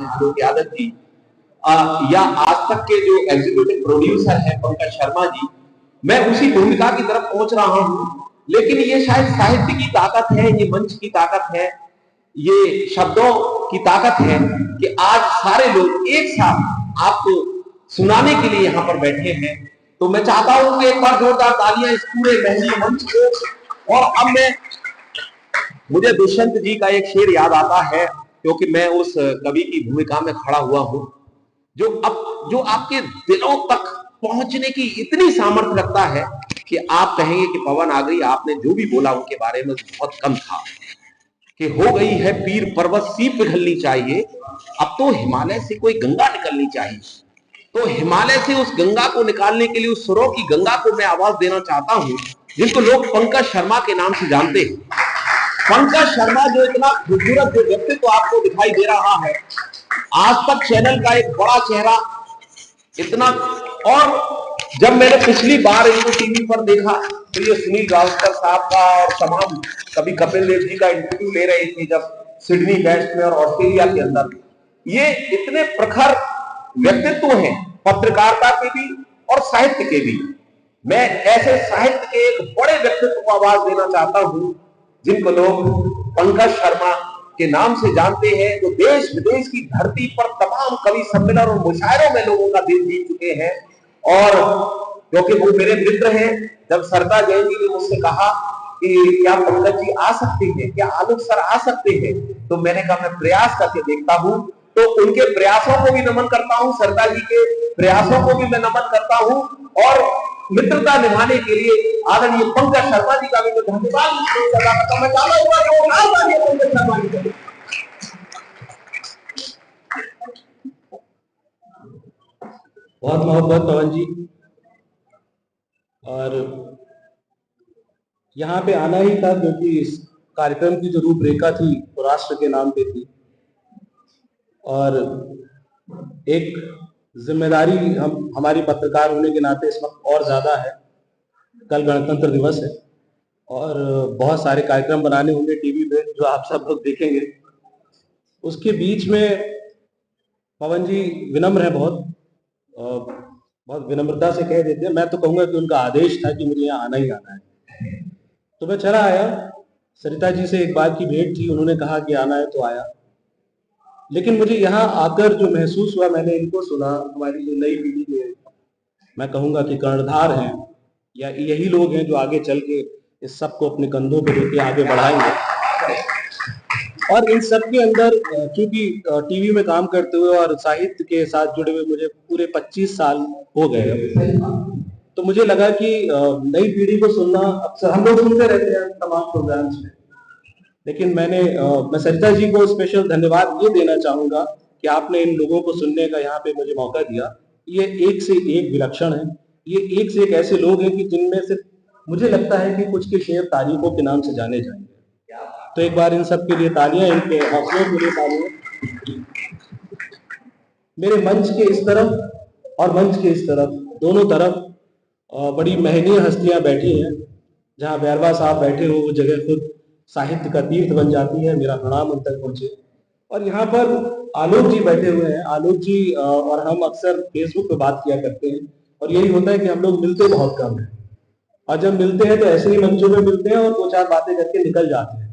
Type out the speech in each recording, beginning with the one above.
हैं आलोक यादव जी, या आज तक के जो एग्जीक्यूटिव प्रोड्यूसर है पंकज शर्मा जी, मैं उसी भूमिका की तरफ पहुंच रहा हूं। लेकिन ये शायद साहित्य की ताकत है, ये मंच की ताकत है, ये शब्दों की ताकत है कि आज सारे लोग एक साथ आपको सुनाने के लिए यहां पर बैठे हैं। तो मैं चाहता हूं कि एक बार जोरदार तालियां इस पूरे महंगी मंच को। और अब मुझे दुष्यंत जी का एक शेर याद आता है, क्योंकि मैं उस कवि की भूमिका में खड़ा हुआ हूं, जो आपके दिलों तक पहुंचने की इतनी सामर्थ्य रखता है कि आप कहेंगे कि पवन आगरी आपने जो भी बोला उनके बारे में बहुत कम था, कि हो गई है पीर पर्वत सी पिघलनी चाहिए, अब तो हिमालय से कोई गंगा निकलनी चाहिए। तो हिमालय से उस गंगा को निकालने के लिए, उस सुरों की गंगा को मैं आवाज देना चाहता हूं, जिनको लोग पंकज शर्मा के नाम से जानते हैं। पंकज शर्मा जो इतना खूबसूरत जो व्यक्तित्व आपको दिखाई दे रहा है, आज तक चैनल का एक बड़ा चेहरा, इतना। और जब मैंने पिछली बार इनको टीवी पर देखा तो ये सुनील गावस्कर साहब का और तमाम, कभी कपिल देव जी का इंटरव्यू ले रहे थे जब सिडनी वेस्ट में और ऑस्ट्रेलिया के अंदर, ये इतने प्रखर व्यक्तित्व हैं पत्रकारिता के भी और साहित्य के भी। मैं ऐसे साहित्य के एक बड़े व्यक्तित्व को आवाज देना चाहता हूं, जिनको लोग पंकज शर्मा के नाम से जानते हैं, जो देश विदेश की धरती पर तमाम कवि सम्मेलन और मुशायरों में लोगों का दिल जीत चुके हैं। और क्योंकि वो मेरे मित्र हैं, जब सरदा जैन जी ने मुझसे कहा कि क्या पंकज जी आ सकते हैं, क्या आलोक सर आ सकते हैं, तो मैंने कहा मैं प्रयास करके देखता हूं। तो उनके प्रयासों को भी नमन करता हूं, सरदा जी के प्रयासों को भी मैं नमन करता हूं, और मित्रता निभाने के लिए आदरणीय पंकज शर्मा जी का भी मैं धन्यवाद मैं चाहता हूं पंकज शर्मा जी को। बहुत मोहब्बत पवन जी, और यहाँ पे आना ही था क्योंकि इस कार्यक्रम की जो रूपरेखा थी वो राष्ट्र के नाम पे थी, और एक जिम्मेदारी हमारी पत्रकार होने के नाते इस वक्त और ज्यादा है। कल गणतंत्र दिवस है और बहुत सारे कार्यक्रम बनाने होंगे टीवी पे जो आप सब लोग देखेंगे। उसके बीच में पवन जी विनम्र है, बहुत विनम्रता से कह देते हैं। मैं तो कहूंगा कि उनका आदेश था कि मुझे यहाँ आना ही आना है, तो मैं चला आया। सरिता जी से एक बार की भेंट थी, उन्होंने कहा कि आना है तो आया। लेकिन मुझे यहाँ आकर जो महसूस हुआ, मैंने इनको सुना, हमारी जो नई पीढ़ी के, मैं कहूंगा कि कर्णधार हैं, या यही लोग हैं जो आगे चल के इस सब को अपने कंधों पे लेके आगे बढ़ाएंगे। और इन सब के अंदर क्योंकि टीवी में काम करते हुए और साहित्य के साथ जुड़े हुए मुझे पूरे 25 साल हो गए, तो मुझे लगा कि नई पीढ़ी को सुनना, अक्सर हम लोग सुनते रहते हैं तमाम प्रोग्राम्स में, लेकिन मैं सरिता जी को स्पेशल धन्यवाद ये देना चाहूंगा कि आपने इन लोगों को सुनने का यहाँ पे मुझे मौका दिया। ये एक से एक विलक्षण है, ये एक से एक ऐसे लोग हैं कि जिनमें से मुझे लगता है कि कुछ के शेर तारीखों के नाम से जाने जाएंगे। तो एक बार इन सब के लिए तालियां, इनके हौसलों के लिए तालियां। मेरे मंच के इस तरफ और मंच के इस तरफ, दोनों तरफ बड़ी महनीय हस्तियां बैठी हैं। जहां बैरवा साहब बैठे हो वो जगह खुद साहित्य का तीर्थ बन जाती है, मेरा प्रणाम उन तक पहुंचे। और यहाँ पर आलोक जी बैठे हुए हैं। आलोक जी और हम अक्सर फेसबुक पे बात किया करते हैं, और यही होता है कि हम लोग मिलते बहुत कम हैं, और जब मिलते हैं तो ऐसे ही मंचों में मिलते हैं और दो चार बातें करके निकल जाते हैं।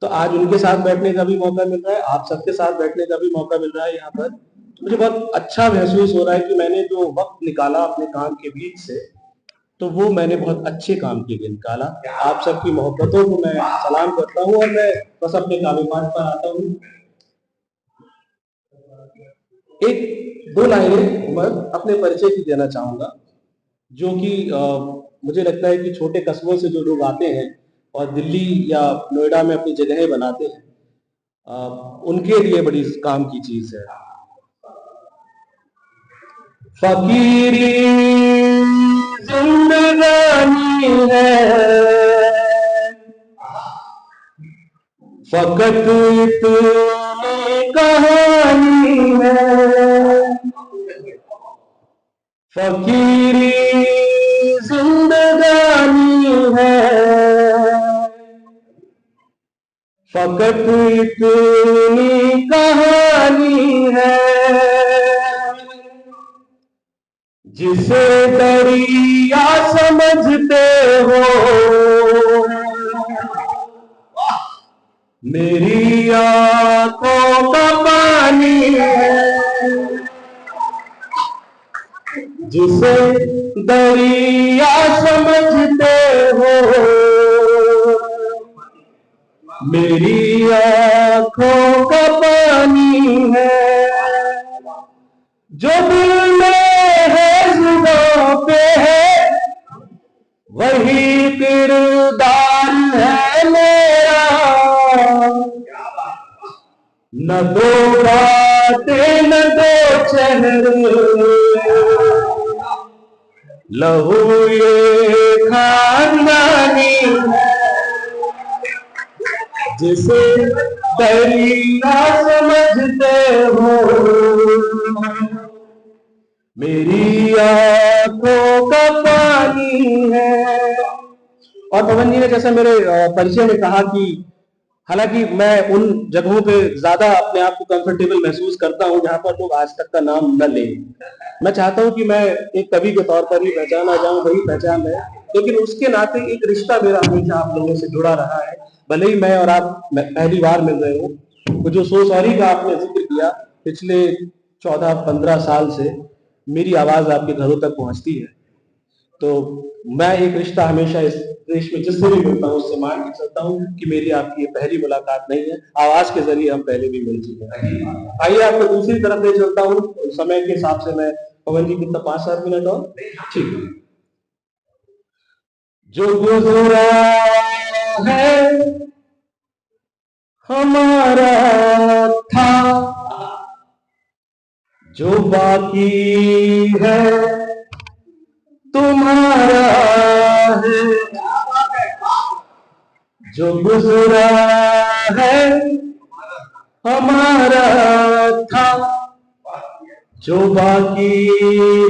तो आज उनके साथ बैठने का भी मौका मिल रहा है, आप सबके साथ बैठने का भी मौका मिल रहा है यहाँ पर। तो मुझे बहुत अच्छा महसूस हो रहा है कि मैंने जो वक्त निकाला अपने काम के बीच से, तो वो मैंने बहुत अच्छे काम के लिए निकाला। आप सबकी मोहब्बतों को मैं सलाम करता हूँ, और मैं बस अपने कारोबार पर आता हूँ। एक दो लाइनें मैं अपने परिचय की देना चाहूंगा, जो कि मुझे लगता है कि छोटे कस्बों से जो लोग आते हैं और दिल्ली या नोएडा में अपनी जगहें बनाते हैं, उनके लिए बड़ी काम की चीज है। फकीरी जिंदगानी है, फकत इतनी कहानी है। फकीरी जिंदगानी है, फकत इतनी कहानी जिसे दरिया समझते हो मेरी आंखों का पानी है, जिसे दरिया समझते हो मेरी आंखों का पानी है, जो दिल में है जुबां पे है वही किरदार है मेरा, न दो बातें न दो चेहरे लहू ये खानदानी है, जिसे दरिया समझते हो मेरी आंखों का पानी है। और पवन जी ने जैसा मेरे परिचय में कहा कि हालांकि मैं उन जगहों पे ज्यादा अपने आप को कंफर्टेबल महसूस करता हूं जहां पर लोग आज तक का नाम न ले, मैं चाहता हूं कि मैं एक कवि के तौर पर ही पहचाना जाऊं, वही पहचान है, लेकिन उसके नाते एक रिश्ता मेरा हमेशा आप लोगों से जुड़ा रहा है, भले ही मैं और आप पहली बार मिल रहे हो। तो जो सो सॉरी का आपने जिक्र किया, पिछले 14-15 साल से मेरी आवाज आपके घरों तक पहुंचती है, तो मैं एक रिश्ता हमेशा इस देश में जिससे भी मिलता हूँ उससे मान के चलता हूँ कि मेरी आपकी ये पहली मुलाकात नहीं है, आवाज के जरिए हम पहले भी मिल चुके हैं। आइए आपको दूसरी तरफ ले चलता हूँ, समय के हिसाब से मैं पवन जी कितना 5-7 मिनट और ठीक है। जो गुजरा है हमारा था, जो बाकी है तुम्हारा है, जो गुजरा है हमारा था, जो बाकी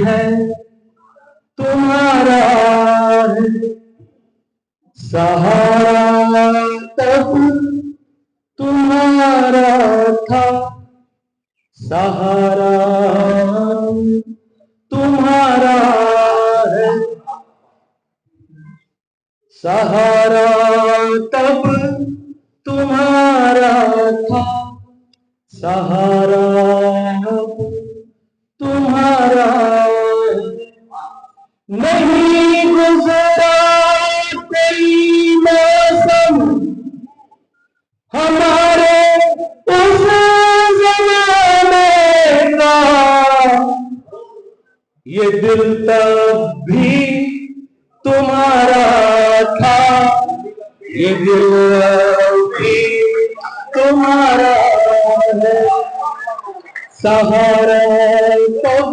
है तुम्हारा है, सहारा तब तुम्हारा था, सहारा तुम्हारा है, सहारा तब तुम्हारा था, सहारा तुम्हारा नहीं गुजरा कोई मौसम हमारे उस ज़माने का, ये दिल तब भी तुम्हारा था, ये दिल भी तुम्हारा है, सहारा तब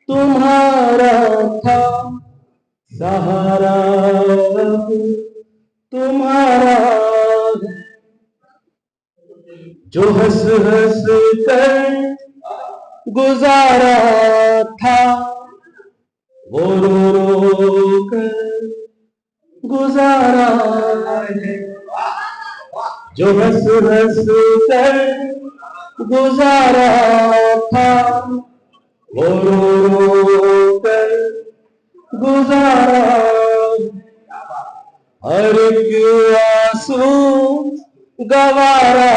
तुम्हारा था, सहारा तुम्हारा है, जो हंस हंस कर गुजारा था वो रो रो कर गुजारा है, जो हंस हंस कर गुजारा था वो रो रो कर गुजारा, हर एक आंसू गवारा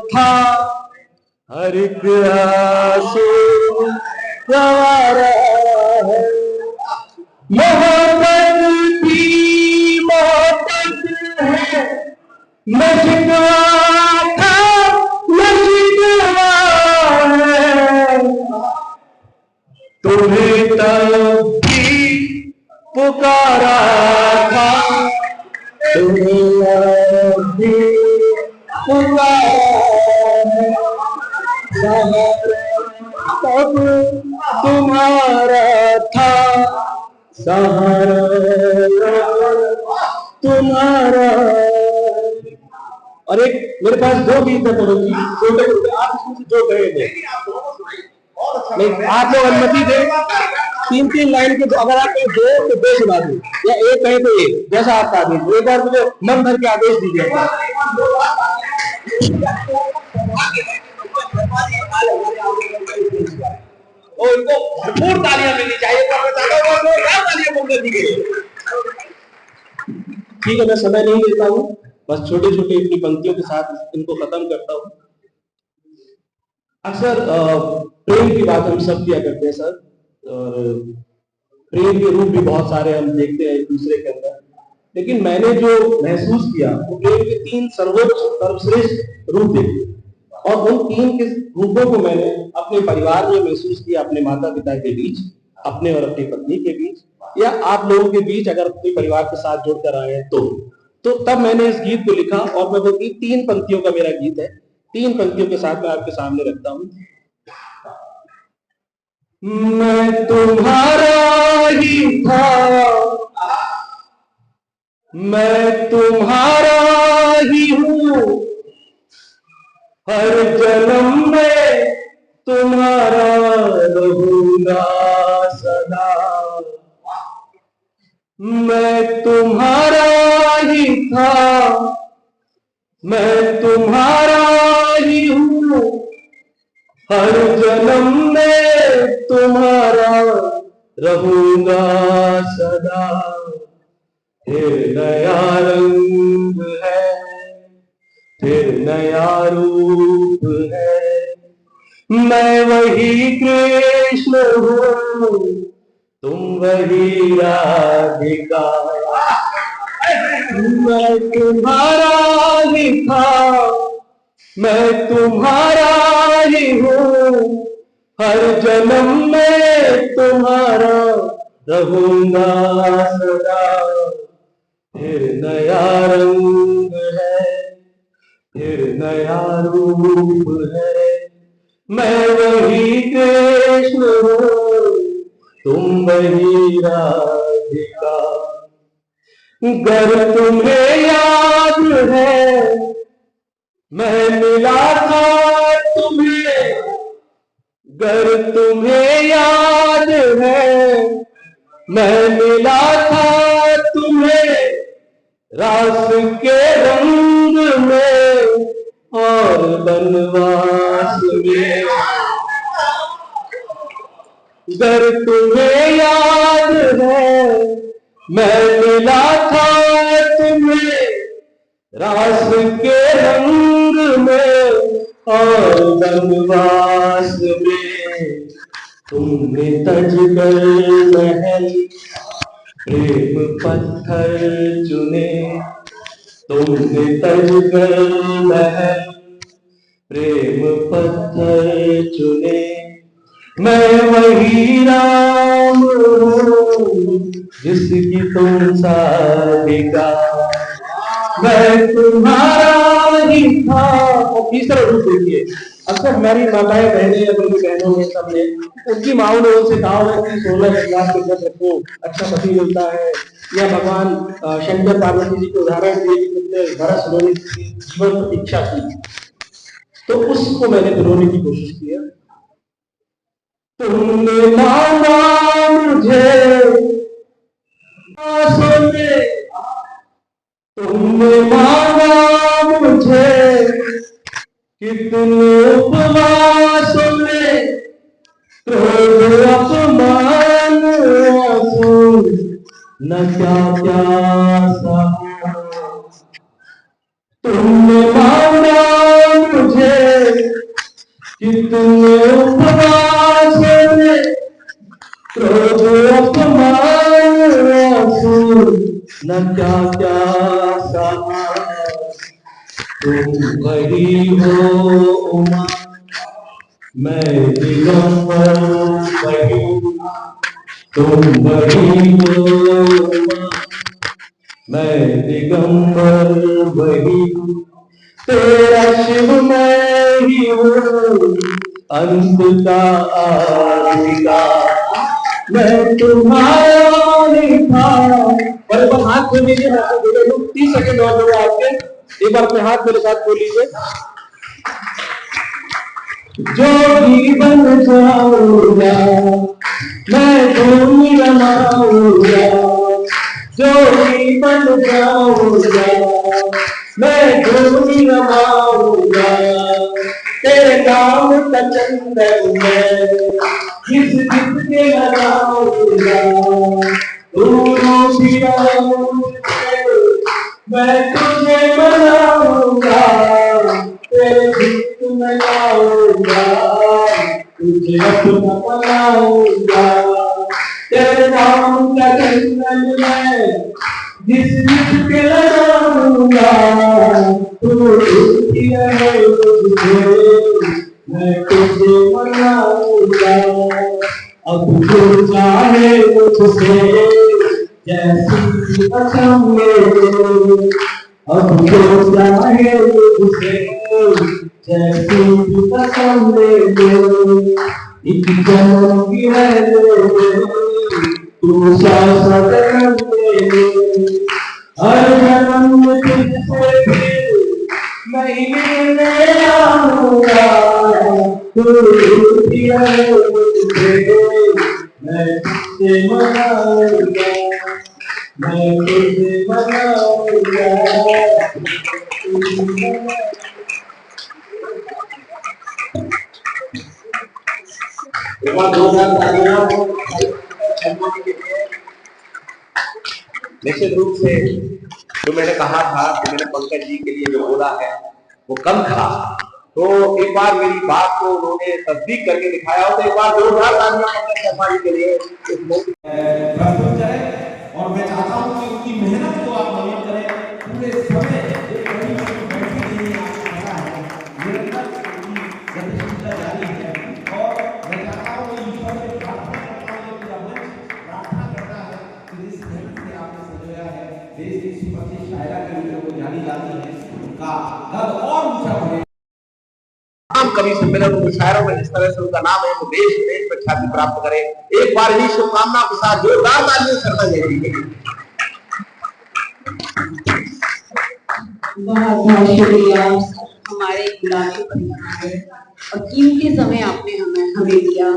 था, हर एक आंसू गवारा है, मोहब्बत भी मोहब्बत है, न शिकवा था न शिकवा है, तुम्हें तब भी पुकारा था, तुम्हें तब भी पुकारा है, सहारा तब तुम्हारा था, सहारा तुम्हारा। और एक मेरे पास 2 गीत है पवन जी, छोटे छोटे, आप इसमें से जो गए थे नहीं, आप लोग अनुमति दे 3-3 लाइन के, अगर आप कहीं 2 तो 2 सुना दो, या एक कहीं तो एक, जैसा आपका आदेश, एक बार मुझे मन भर के आदेश दीजिए। और इनको भरपूर तालियां मिलनी चाहिए। तो मैं चाहता हूं जोरदार तालियां मुंगेर जी के लिए। ठीक है, मैं समय नहीं लेता हूँ, बस छोटे छोटे अपनी पंक्तियों के साथ इनको खत्म करता हूँ। अक्सर प्रेम की बात हम सब किया करते हैं सर, और प्रेम के रूप भी बहुत सारे हम देखते हैं एक दूसरे के अंदर, लेकिन मैंने जो महसूस किया वो प्रेम के 3 सर्वोच्च सर्वश्रेष्ठ रूप देखे, और उन 3 के रूपों को मैंने अपने परिवार में महसूस किया, अपने माता पिता के बीच, अपने और अपनी पत्नी के बीच, या आप लोगों के बीच अगर अपने परिवार के साथ जुड़कर आए हैं तो तब मैंने इस गीत को लिखा, और मैं वो गीत 3 पंक्तियों का मेरा गीत है, 3 पंक्तियों के साथ मैं आपके सामने रखता हूं। मैं तुम्हारा ही था, मैं तुम्हारा ही हूँ, हर जन्म में तुम्हारा रहूंगा सदा। मैं तुम्हारा ही था, मैं तुम्हारा ही हूँ, हर जन्म में तुम्हारा रहूंगा सदा। फिर नया रंग है, फिर नया रूप है, मैं वही कृष्ण हूँ, तुम वही राधिका। मैं तुम्हारा ही था, मैं तुम्हारा ही हूँ, हर जन्म में तुम्हारा रहूंगा सदा। फिर नया रंग है, फिर नया रूप है, मैं वही कृष्ण हूँ, तुम वही राधिका। गर तुम्हें याद है, मैं मिला था तुम्हें, गर तुम्हें याद है, मैं मिला था तुम्हें, रास के रंग में और बनवास में। गर तुम्हें याद है, मैं मिला था तुम्हें, रास के रंग में और बनवास में। तुमने तज कर महल प्रेम पत्थर चुने, तुमने तज कर महल प्रेम पत्थर चुने, मैं वही राम हूँ जिसकी तुम साधिका। मैं तुम्हारा ही था। और तीसरा रूप देखिए, अक्सर मेरी माताएं बहनें या मेरी बहनों ने सबने उनकी माओ ने उनसे कहा है कि 16 श्रृंगार के व्रत रखो, अच्छा पति मिलता है, या भगवान शंकर पार्वती जी के उदाहरण दिए, भरत उन्होंने जीवन प्रतीक्षा की, तो उसको मैंने बुलाने की कोशिश की है। तुमने मांगा मुझे आंसू में, तुमने मांगा मुझे कितने उपवास में, क्रोध अपमान आंसू न क्या क्या सहा। तुमने मांगा मुझे कितने उपवास में, क्रोध अपमान आंसू न क्या क्या सहा। तुम वही हो उमा, मैं दिगंबर वही, तुम वही हो उमा, मैं दिगंबर वही, तेरा शिव मैं ही हूँ, अंत का आदि का। मैं तुम्हारा ही था। और एक बार हाथ खोल लीजिए, 30 सेकंड और दो आपके, एक बार अपने हाथ मेरे साथ खोल लीजिए। जोगी बन जाऊंगा मैं, धूम रमाऊंगा, जोगी बन जाऊंगा मैं, धूम रमाऊंगा, तेरे नाम का चंदन में घिस घिस के लगाऊंगा, तू रोटी मैं तुझे बनाऊंगा, तेरे गीत में गाऊंगा, तुझे अपना बनाऊंगा, तेरे नाम का चंदन में जिस जिस के लगाऊंगा, तू रुकी रहे मुझे, मैं तुझे बनाऊंगा, अब जो चाहे मुझसे जैसी कसम ले, अब जो चाहे मुझसे जैसी कसम ले, एक जन्म की है तू शाश्वत ले, हर जन्म में तुझसे फिर मैं मिलने आऊंगा, तू रुकी रहे मुझसे, मैं तुझसे मनाऊंगा, मैं तुझे मनाऊंगा। निश्चित रूप से जो मैंने कहा था कि मैंने पंकज जी के लिए जो बोला है वो कम था, तो एक बार मेरी बात को उन्होंने तस्दीक करके दिखाया हो, तो एक बार जोरदार तालियां पंकज शर्मा जी के लिए प्रस्तुत करें। और मैं चाहता हूं कि उनकी मेहनत को आप नमन करें, पूरे समय एक बड़ी बैठक के लिए आपको पता है निरंतर उनकी गतिशीलता जारी है, और मैं चाहता हूं कि ईश्वर से प्रार्थना करता हूं कि मंच प्रार्थना करता है कि इस मेहनत से आपने सजाया है, देश की सुप्रसिद्ध शायरा के रूप में वो जानी जाती है, उनका कद और ऊंचा बढ़े। कवि सम्मेलन मुशायरों में जिस तरह से उनका नाम है वो देश विदेश में ख्याति प्राप्त करे, एक बार इन्हीं शुभकामनाओं के साथ जोरदार तालियों से स्वागत करें। बहुत बहुत शुक्रिया हमारे गुलामी और कीमती समय आपने हमें दिया।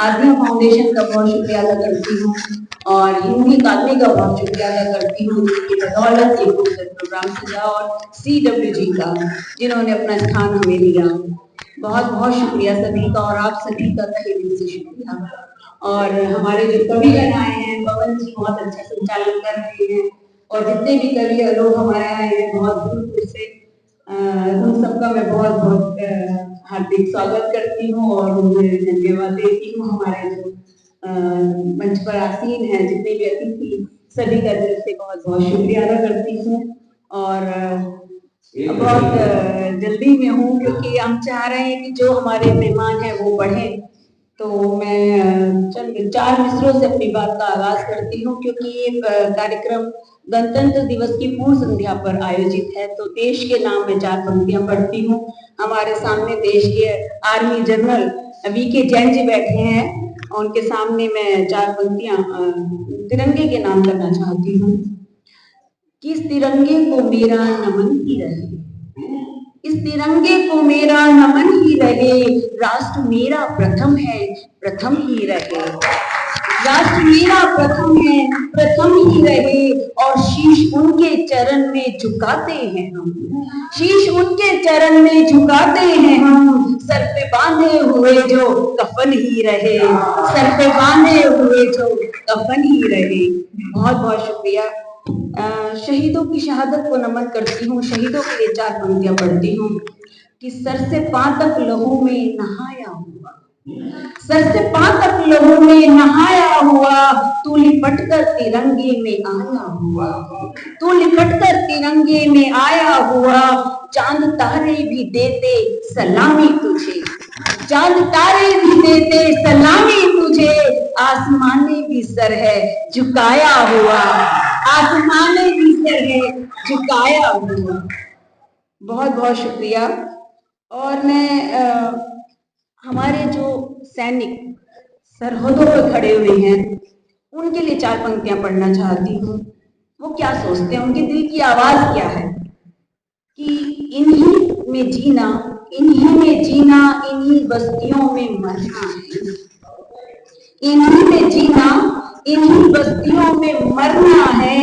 आदिया फाउंडेशन का बहुत शुक्रिया अदा करती हूँ और हिंदी अकादमी का बहुत शुक्रिया अदा करती हूँ जिसकी बदौलत ये प्रोग्राम सजा, और CWG का जिन्होंने अपना स्थान हमें दिया। बहुत बहुत शुक्रिया सभी का, और आप सभी का तहे दिल से शुक्रिया। और हमारे जो कविगण आए हैं, पवन जी बहुत अच्छा संचालन कर रहे हैं, और जितने भी कवि लोग हमारे आए हैं बहुत दूर दूर से, उन सबका मैं बहुत बहुत हार्दिक स्वागत करती हूँ और उन्हें धन्यवाद देती हूँ। हमारे जो मंच पर आसीन हैं जितने भी अतिथि, सभी का दिल से बहुत बहुत शुक्रिया अदा करती हूँ। और बहुत जल्दी में हूँ क्योंकि हम चाह रहे हैं कि जो हमारे मेहमान हैं वो बढ़ें, तो मैं चंद 4 मिसरों से अपनी बात का आगाज करती हूँ। क्योंकि ये कार्यक्रम गणतंत्र दिवस की पूर्व संध्या पर आयोजित है, तो देश के नाम में 4 पंक्तियां पढ़ती हूँ। हमारे सामने देश के army general VK Jain ji बैठे हैं, और उनके सामने मैं 4 पंक्तियां तिरंगे के नाम करना चाहती हूँ। किस तिरंगे को मेरा नमन ही रहे, इस तिरंगे को मेरा नमन ही रहे, राष्ट्र मेरा प्रथम है, प्रथम ही रहे। राष्ट्र मेरा प्रथम है, प्रथम ही रहे, और शीश उनके चरण में झुकाते हैं हम, शीश उनके चरण में झुकाते हैं हम। सर पे बांधे हुए जो कफन ही रहे, सर पे बांधे हुए जो कफन ही रहे। बहुत बहुत शुक्रिया। शहीदों की शहादत को नमन करती हूँ। शहीदों के लिए 4 पंक्तियां पढ़ती हूँ कि सर से पांव तक लहू में नहाया हुआ, सर से पांव तक लहू में नहाया हुआ, तू लिपट कर तिरंगे में आया हुआ, तू लिपट कर तिरंगे में आया हुआ। चांद तारे भी देते सलामी तुझे, चांद तारे भी देते सलामी तुझे, आसमान ने भी सर है झुकाया हुआ, आसमान ने भी सर है झुकाया हुआ। बहुत बहुत शुक्रिया। और मैं हमारे जो सैनिक सरहदों पर खड़े हुए हैं उनके लिए 4 पंक्तियां पढ़ना चाहती हूँ। वो क्या सोचते हैं, उनके दिल की आवाज क्या है कि इन्हीं में जीना, इन्हीं में जीना, इन्हीं बस्तियों में मरना है, इन्हीं में जीना, इन्हीं बस्तियों में मरना है।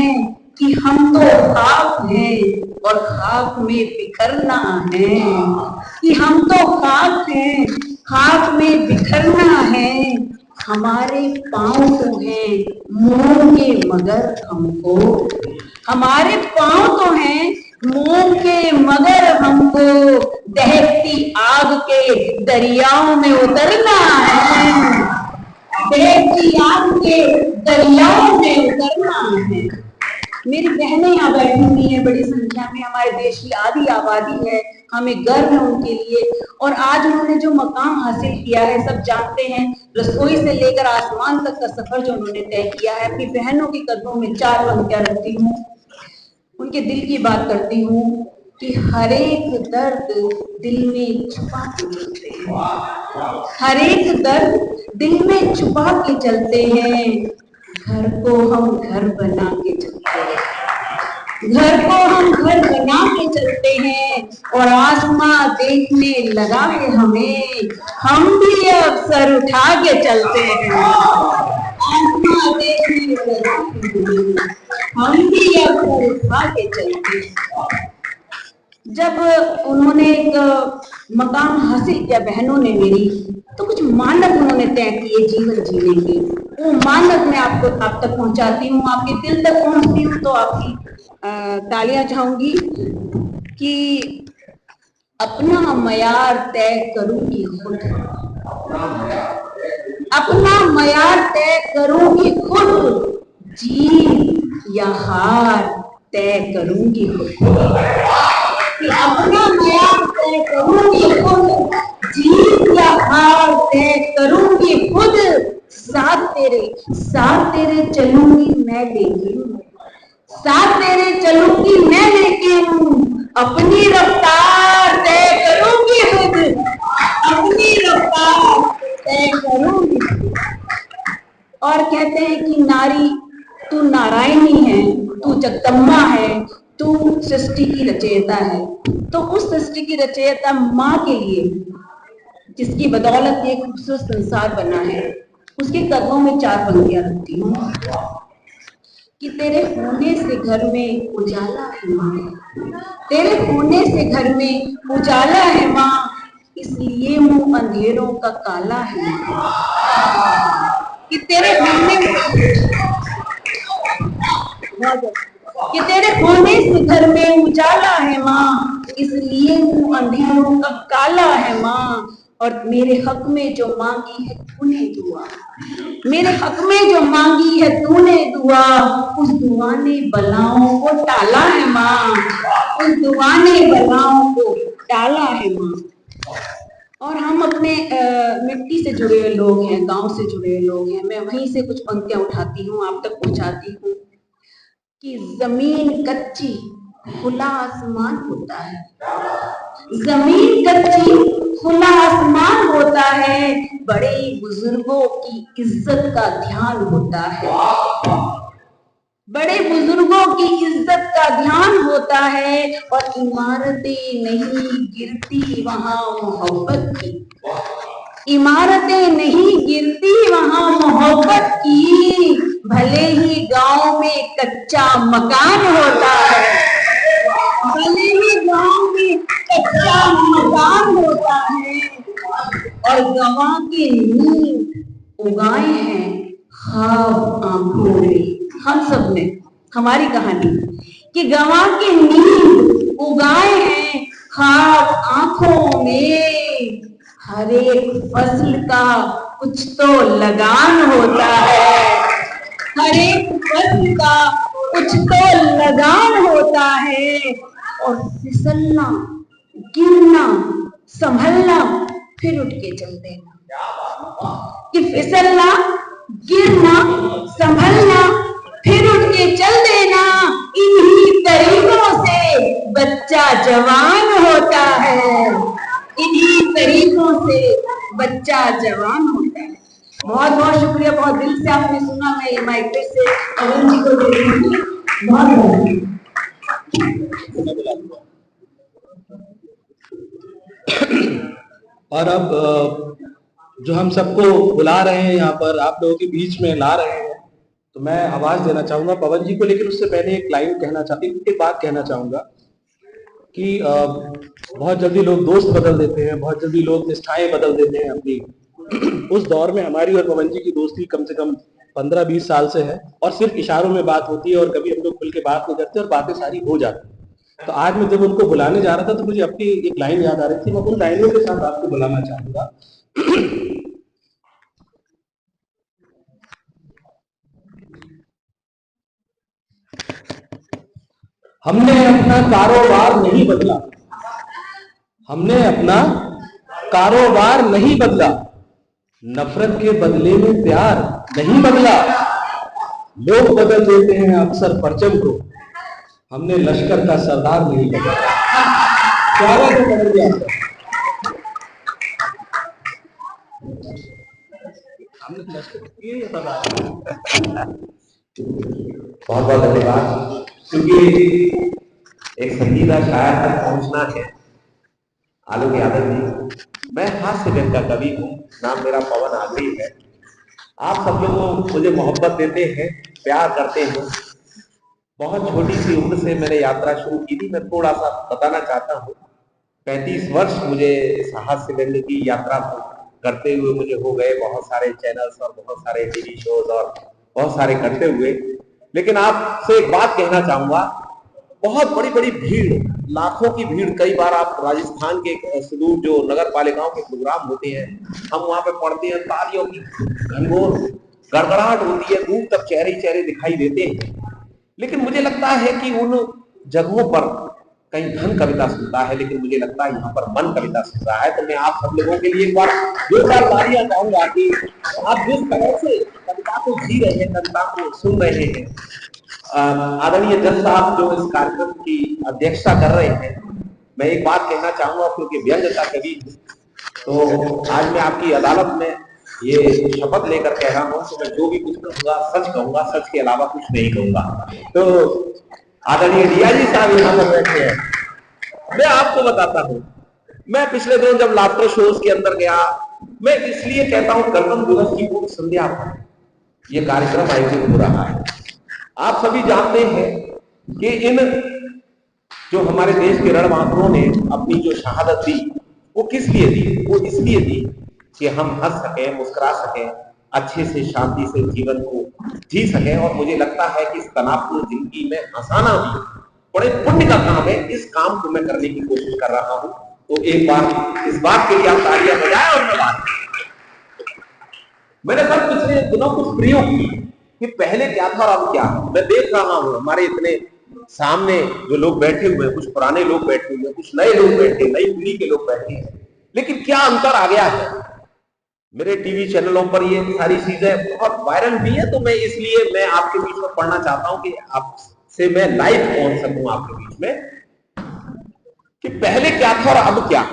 कि हम तो खाक हैं और खाक में बिखरना है, कि हम तो खाक हैं, खाक में बिखरना है। हमारे पाँव तो हैं मोम के मगर हमको, हमारे पाँव तो हैं मोम के मगर हमको दहकती आग के दरियाओं में उतरना है, दहकती आग के दरियाओं में उतरना है। मेरी बहनें यहाँ बैठी हुई हैं बड़ी संख्या में, हमारे देश की आधी आबादी है, हमें गर्व है उनके लिए। और आज उन्होंने जो मकाम हासिल किया है सब जानते हैं, रसोई से लेकर आसमान तक का सफर जो उन्होंने तय किया है। अपनी बहनों के कदमों में 4 पंक्तियां रखती हूँ, उनके दिल की बात करती हूँ कि हर एक दर्द दिल में छुपा के चलते हैं, हर एक दर्द दिल में छुपा के चलते हैं। घर को हम घर बना के चलते हैं, घर को हम घर बना के चलते हैं, और आसमां देखने लगा के हमें, हम भी अब सर उठा के चलते हैं। आसमां देखने लगा के हमें, हम भी अब सर उठा के चलते हैं। जब उन्होंने एक मकाम हासिल किया बहनों ने मेरी, तो कुछ मानक उन्होंने तय किए जीवन जीने के। वो मानक मैं आप तक पहुंचाती हूँ, आपके दिल तक पहुंचती हूँ, तो आपकी तालियां चाहूंगी कि अपना मयार तय करूंगी खुद, अपना मयार तय करूंगी खुद, जीत या हार तय करूंगी खुद, अपना मयार तय करूंगी खुद, जीत या हार तय करूंगी खुद। साथ तेरे चलूंगी मैं, लेकिन साथ तेरे चलूंगी मैं, लेकिन अपनी रफ्तार तय करूंगी खुद, अपनी रफ्तार तय करूंगी। और कहते हैं कि नारी तू नारायणी है, तू जगदम्बा है, तू सृष्टि की रचयिता है। तो उस सृष्टि की रचयिता माँ के लिए, जिसकी बदौलत ये खूबसूरत संसार बना है, उसके कदमों में 4 पंक्तियां रखती हूँ कि तेरे होने से घर में उजाला है माँ, तेरे होने से घर में उजाला है माँ, इसलिए मुंह अंधेरों का काला है कि तेरे होने से घर में उजाला है माँ, इसलिए मुंह अंधेरों का काला है माँ। और मेरे हक में जो मांगी है तूने दुआ, मेरे हक में जो मांगी है तूने दुआ, उस दुआ ने बलाओं को टाला है माँ, उस दुआ ने बलाओं को टाला है माँ। और हम अपने मिट्टी से जुड़े हुए लोग हैं, गांव से जुड़े हुए लोग हैं। मैं वहीं से कुछ पंक्तियां उठाती हूँ, आप तक पहुंचाती हूँ कि जमीन कच्ची खुला आसमान होता है, जमीन कच्ची खुला आसमान होता है, बड़े बुजुर्गों की इज्जत का ध्यान होता है, बड़े बुजुर्गों की इज्जत का ध्यान होता है। और इमारतें नहीं गिरती वहां मोहब्बत की, इमारतें नहीं गिरती वहां मोहब्बत की, भले ही गांव में कच्चा मकान होता है, भले ही गांव में कच्चा मकान होता है। और गवां के नींव उगाए हैं ख्वाब आंखों में, हम सब ने, हमारी कहानी कि गवां के नींव उगाए हैं ख्वाब आंखों में। हर एक फसल का कुछ तो लगान होता है, हर एक फसल का कुछ तो लगान होता है। और फिसलना, गिरना, संभलना, फिर उठ के चल देना, कि फिसलना, गिरना, संभलना, फिर उठ के चल देना। इन्हीं तरीकों से बच्चा जवान होता है, इन्हीं तरीकों से बच्चा जवान होता है। बहुत बहुत शुक्रिया, बहुत दिल से आपने सुना। मैं ये माइक पे से अरुण जी को दे रही हूँ। बहुत बहुत और अब जो हम सबको बुला रहे हैं यहाँ पर, आप लोगों के बीच में ला रहे हैं, तो मैं आवाज देना चाहूंगा पवन जी को, लेकिन उससे पहले एक बात कहना चाहूंगा कि बहुत जल्दी लोग दोस्त बदल देते हैं, बहुत जल्दी लोग निष्ठाएं बदल देते हैं अपनी। उस दौर में हमारी और पवन जी की दोस्ती कम से कम 15-20 साल से है, और सिर्फ इशारों में बात होती है, और कभी हम लोग खुल के बात नहीं करते और बातें सारी हो जाती। तो आज मैं जब उनको बुलाने जा रहा था तो मुझे अपनी एक लाइन याद आ रही थी, मैं उन लाइनों के साथ आपको बुलाना चाहूंगा। हमने अपना कारोबार नहीं बदला, हमने अपना कारोबार नहीं बदला, नफरत के बदले में प्यार नहीं बदला। लोग बदल देते हैं अक्सर परचम को, हमने लश्कर का सरदार नहीं बदला। स्वागत है पवन जी आपका। हमने लश्कर किए सरदार। बहुत बहुत धन्यवाद। क्योंकि एक संगीता शायर तक पहुंचना है, आलोक यादव जी, मैं हास्य व्यंग का कवि हूँ, नाम मेरा पवन आगरी है। आप सब लोग मुझे मोहब्बत देते हैं, प्यार करते हैं। बहुत छोटी सी उम्र से मैंने यात्रा शुरू की थी। मैं थोड़ा सा बताना चाहता हूँ। 35 वर्ष मुझे इस हास्य व्यंग की यात्रा करते हुए मुझे हो गए, बहुत सारे चैनल्स और बहुत सारे टीवी शोज और बहुत सारे करते हुए। लेकिन आपसे एक बात कहना चाहूंगा, बहुत बड़ी बड़ी भीड़, लाखों की भीड़, कई बार आप राजस्थान के सुदूर जो नगर पालिकाओं के प्रोग्राम होते हैं, हम वहां पे पढ़ते हैं, तालियों की घनघोर गड़गड़ाहट होती है, दूर तक चेहरे चेहरे दिखाई देते हैं। लेकिन मुझे लगता है कि उन जगहों पर कहीं धन कविता सुनता है, लेकिन मुझे लगता है यहाँ पर मन कविता सुन रहा है। तो मैं आप सब लोगों के लिए एक बार जोरदार तालियां चाहूंगा कि आप जिस तरह से कविता को जी रहे हैं, कविता को सुन रहे हैं। आदरणीय जज साहब जो इस कार्यक्रम की अध्यक्षता कर रहे हैं, मैं एक बात कहना चाहूंगा, क्योंकि व्यंग का कवि तो आज मैं आपकी अदालत में ये शपथ लेकर कह रहा हूं कि मैं जो भी कुछ कहूंगा, सच के अलावा कुछ नहीं कहूंगा। तो आदरणीय डीआईजी साहब यहाँ पर बैठे हैं। मैं आपको बताता हूं, मैं पिछले दिनों जब लाफ्टर शोज के अंदर गया, मैं इसलिए कहता हूं गणतंत्र दिवस की पूर्व संध्या पर यह कार्यक्रम आयोजित हो रहा है। आप सभी जानते हैं कि इन जो हमारे देश के रणबांकुरों ने अपनी जो शहादत दी, वो किस लिए दी? वो इसलिए दी कि हम हंस सकें, मुस्कुरा सकें, अच्छे से शांति से जीवन को जी सकें। और मुझे लगता है कि इस तनावपूर्ण जिंदगी में हंसाना भी बड़े पुण्य का काम है। इस काम को मैं करने की कोशिश कर रहा हूं। तो एक बार इस बात के लिए आप तालियां बजाएं। और मैंने सर पिछले दिनों कुछ प्रयोग किए कि पहले क्या था और अब क्या है। मैं देख रहा हूं हमारे इतने सामने जो लोग बैठे हुए हैं, कुछ पुराने लोग बैठे हुए हैं, कुछ नए लोग बैठे, नई पीढ़ी के लोग बैठे हैं, लेकिन क्या अंतर आ गया है। मेरे टीवी चैनलों पर ये सारी चीजें बहुत वायरल भी है, तो मैं इसलिए मैं आपके बीच में पढ़ना चाहता हूं कि आपसे मैं लाइव पहुंच सकूं आपके बीच में कि पहले क्या था और अब क्या।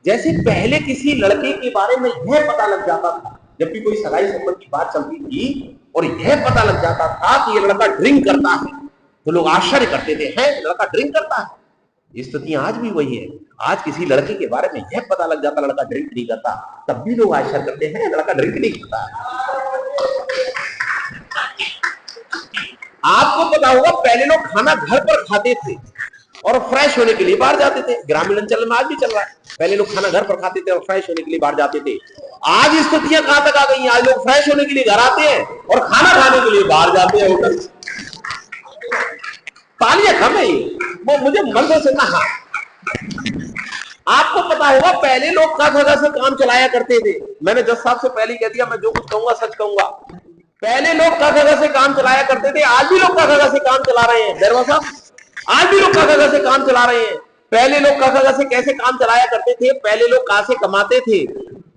जैसे पहले किसी लड़के के बारे में यह पता लग जाता था, जब भी कोई सगाई संबंध की बात चलती थी और यह पता लग जाता था कि ये लड़का ड्रिंक करता है, तो लोग आश्चर्य करते थे, है लड़का ड्रिंक करता है। स्थितियां आज भी वही है। आज किसी लड़के के बारे में यह पता लग जाता लड़का ड्रिंक नहीं करता, तब भी लोग आश्चर्य करते हैं लड़का ड्रिंक नहीं करता। आपको पता होगा पहले लोग खाना घर पर खाते थे और फ्रेश होने के लिए बाहर जाते थे। ग्रामीण अंचल में आज भी चल रहा है, पहले लोग खाना घर पर खाते थे और फ्रेश होने के लिए बाहर जाते थे। आज स्थितियां कहां तक आ गई हैं? आज लोग फ्रेश होने के लिए घर आते हैं और खाना खाने के लिए बाहर जाते हैं होटल। तालियां कम है ये, वो मुझे मन से कहा। आपको पता होगा पहले लोग कागज से काम चलाया करते थे। मैंने जज साहब से पहले ही कह दिया, मैं जो कुछ कहूंगा सच कहूंगा। पहले लोग कागज से काम चलाया करते थे, आज भी लोग कागज से काम चला रहे हैं। बैरवा साहब, आज भी लोग कागज से काम चला रहे हैं। पहले लोग कागज से कैसे काम चलाया करते थे? पहले लोग कहां से कमाते थे,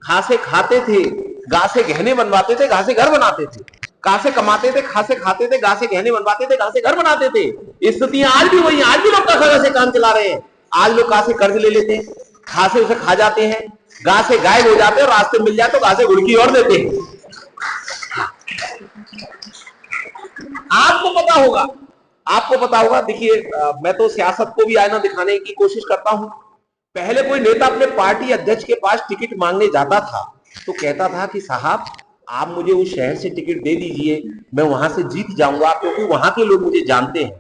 खासे खाते थे, गा से गहने बनवाते थे, गा से घर बनाते थे। कहां से कमाते थे, खासे खाते थे, गा से गहने बनवाते थे, गा से घर बनाते थे। स्थितियां आज भी वही, आज भी लोग कागज से काम चला रहे हैं। आज लोग कहां से कर्ज ले लेते हैं, खा से उसे खा जाते हैं, गा से गायब हो जाते हैं और रास्ते मिल जाए तो गा से गुड़की और देते हैं। आपको पता होगा, देखिए मैं तो सियासत को भी आईना दिखाने की कोशिश करता हूं। पहले कोई नेता अपने पार्टी अध्यक्ष के पास टिकट मांगने जाता था तो कहता था कि साहब आप मुझे उस शहर से टिकट दे दीजिए, मैं वहां से जीत जाऊंगा, क्योंकि वहां के लोग मुझे जानते हैं।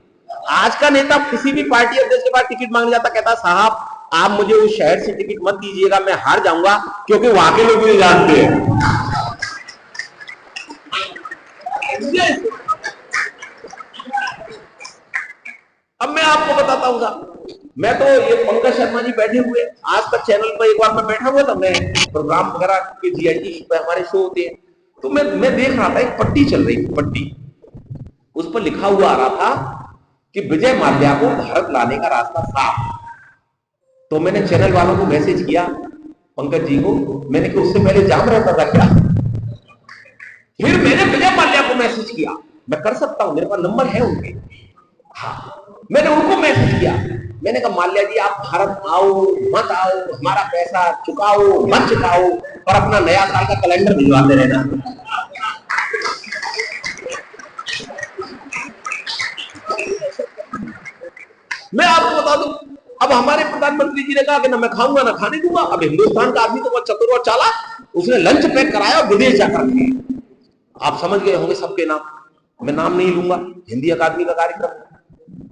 आज का नेता किसी भी पार्टी अध्यक्ष के पास टिकट मांगने जाता, कहता साहब आप मुझे उस शहर से टिकट मत दीजिएगा, मैं हार जाऊंगा, क्योंकि वहां के लोग मुझे जानते हैं। अब मैं आपको बताता हूँ साहब, मैं तो ये पंकज शर्मा जी बैठे हुए आज तक चैनल पर, एक बार मैं बैठा हुआ था, मैं प्रोग्राम वगैरह के जीआईटी पे हमारे शो होते हैं, तो मैं देख रहा था एक पट्टी चल रही थी, पट्टी, उस पर लिखा हुआ आ रहा था कि विजय माल्या को भारत लाने का रास्ता साफ। तो मैंने चैनल वालों को मैसेज किया, पंकज जी को, मैंने कहा उससे पहले जाम रहता था क्या? फिर मैंने विजय माल्या को मैसेज किया, मैं कर सकता हूं, मेरे पास नंबर है उनके, हाँ, मैंने उनको मैसेज किया, मैंने कहा माल्या जी आप भारत आओ मत आओ, हमारा पैसा चुकाओ मत चुकाओ, और अपना नया साल का कैलेंडर भिजवाते रहना। मैं आपको बता दूं, अब हमारे प्रधानमंत्री जी ने कहा कि ना मैं खाऊंगा ना खाने दूंगा। अब हिंदुस्तान का आदमी तो बहुत चतुर और चालाक, उसने लंच पैक कराया और विदेश जाकर खाया। आप समझ गए होंगे सबके नाम, मैं नाम नहीं लूंगा, हिंदी अकादमी का कार्यक्रम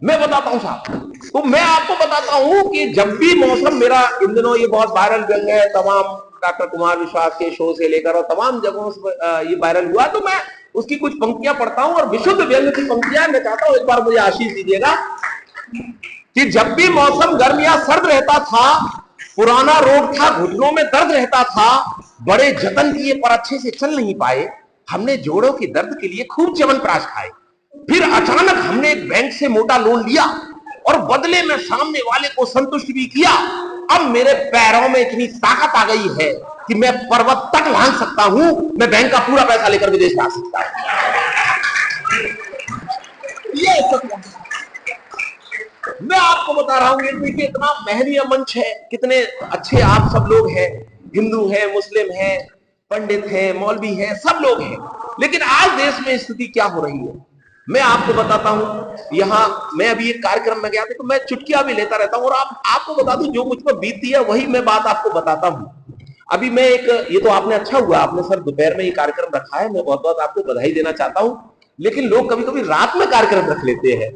मैं बताता हूं साहब। तो मैं आपको बताता हूं कि जब भी मौसम, मेरा इन दिनों ये बहुत वायरल व्यंग है, तमाम डॉक्टर कुमार विश्वास के शो से लेकर और तमाम जगहों से ये वायरल हुआ, तो मैं उसकी कुछ पंक्तियां पढ़ता हूं और विशुद्ध व्यंग की पंक्तियां मैं चाहता हूं एक बार मुझे आशीष दीजिएगा कि जब भी मौसम गर्म या सर्द रहता था, पुराना रोग था, घुटनों में दर्द रहता था, बड़े जतन किए पर अच्छे से चल नहीं पाए, हमने जोड़ों के दर्द के लिए खूब च्यवनप्राश खाए। फिर अचानक हमने एक बैंक से मोटा लोन लिया और बदले में सामने वाले को संतुष्ट भी किया। अब मेरे पैरों में इतनी ताकत आ गई है कि मैं पर्वत तक लांघ सकता हूं, मैं बैंक का पूरा पैसा लेकर विदेश जा सकता हूं। मैं आपको बता रहा हूं, देखिए इतना महनीय मंच है, कितने अच्छे आप सब लोग हैं, हिंदू हैं, मुस्लिम हैं, पंडित हैं, मौलवी हैं, सब लोग हैं, लेकिन आज देश में स्थिति क्या हो रही है मैं आपको बताता हूं। यहां मैं अभी एक कार्यक्रम में गया था, तो मैं चुटकियां भी लेता रहता हूं और आपको बता दूं जो मुझ पर बीती है वही मैं बात आपको बताता हूं। अभी मैं ये तो आपने अच्छा हुआ, आपने सर दोपहर में ये कार्यक्रम रखा है, मैं बहुत बहुत आपको बधाई देना चाहता हूं। लेकिन लोग कभी कभी रात में कार्यक्रम रख लेते हैं,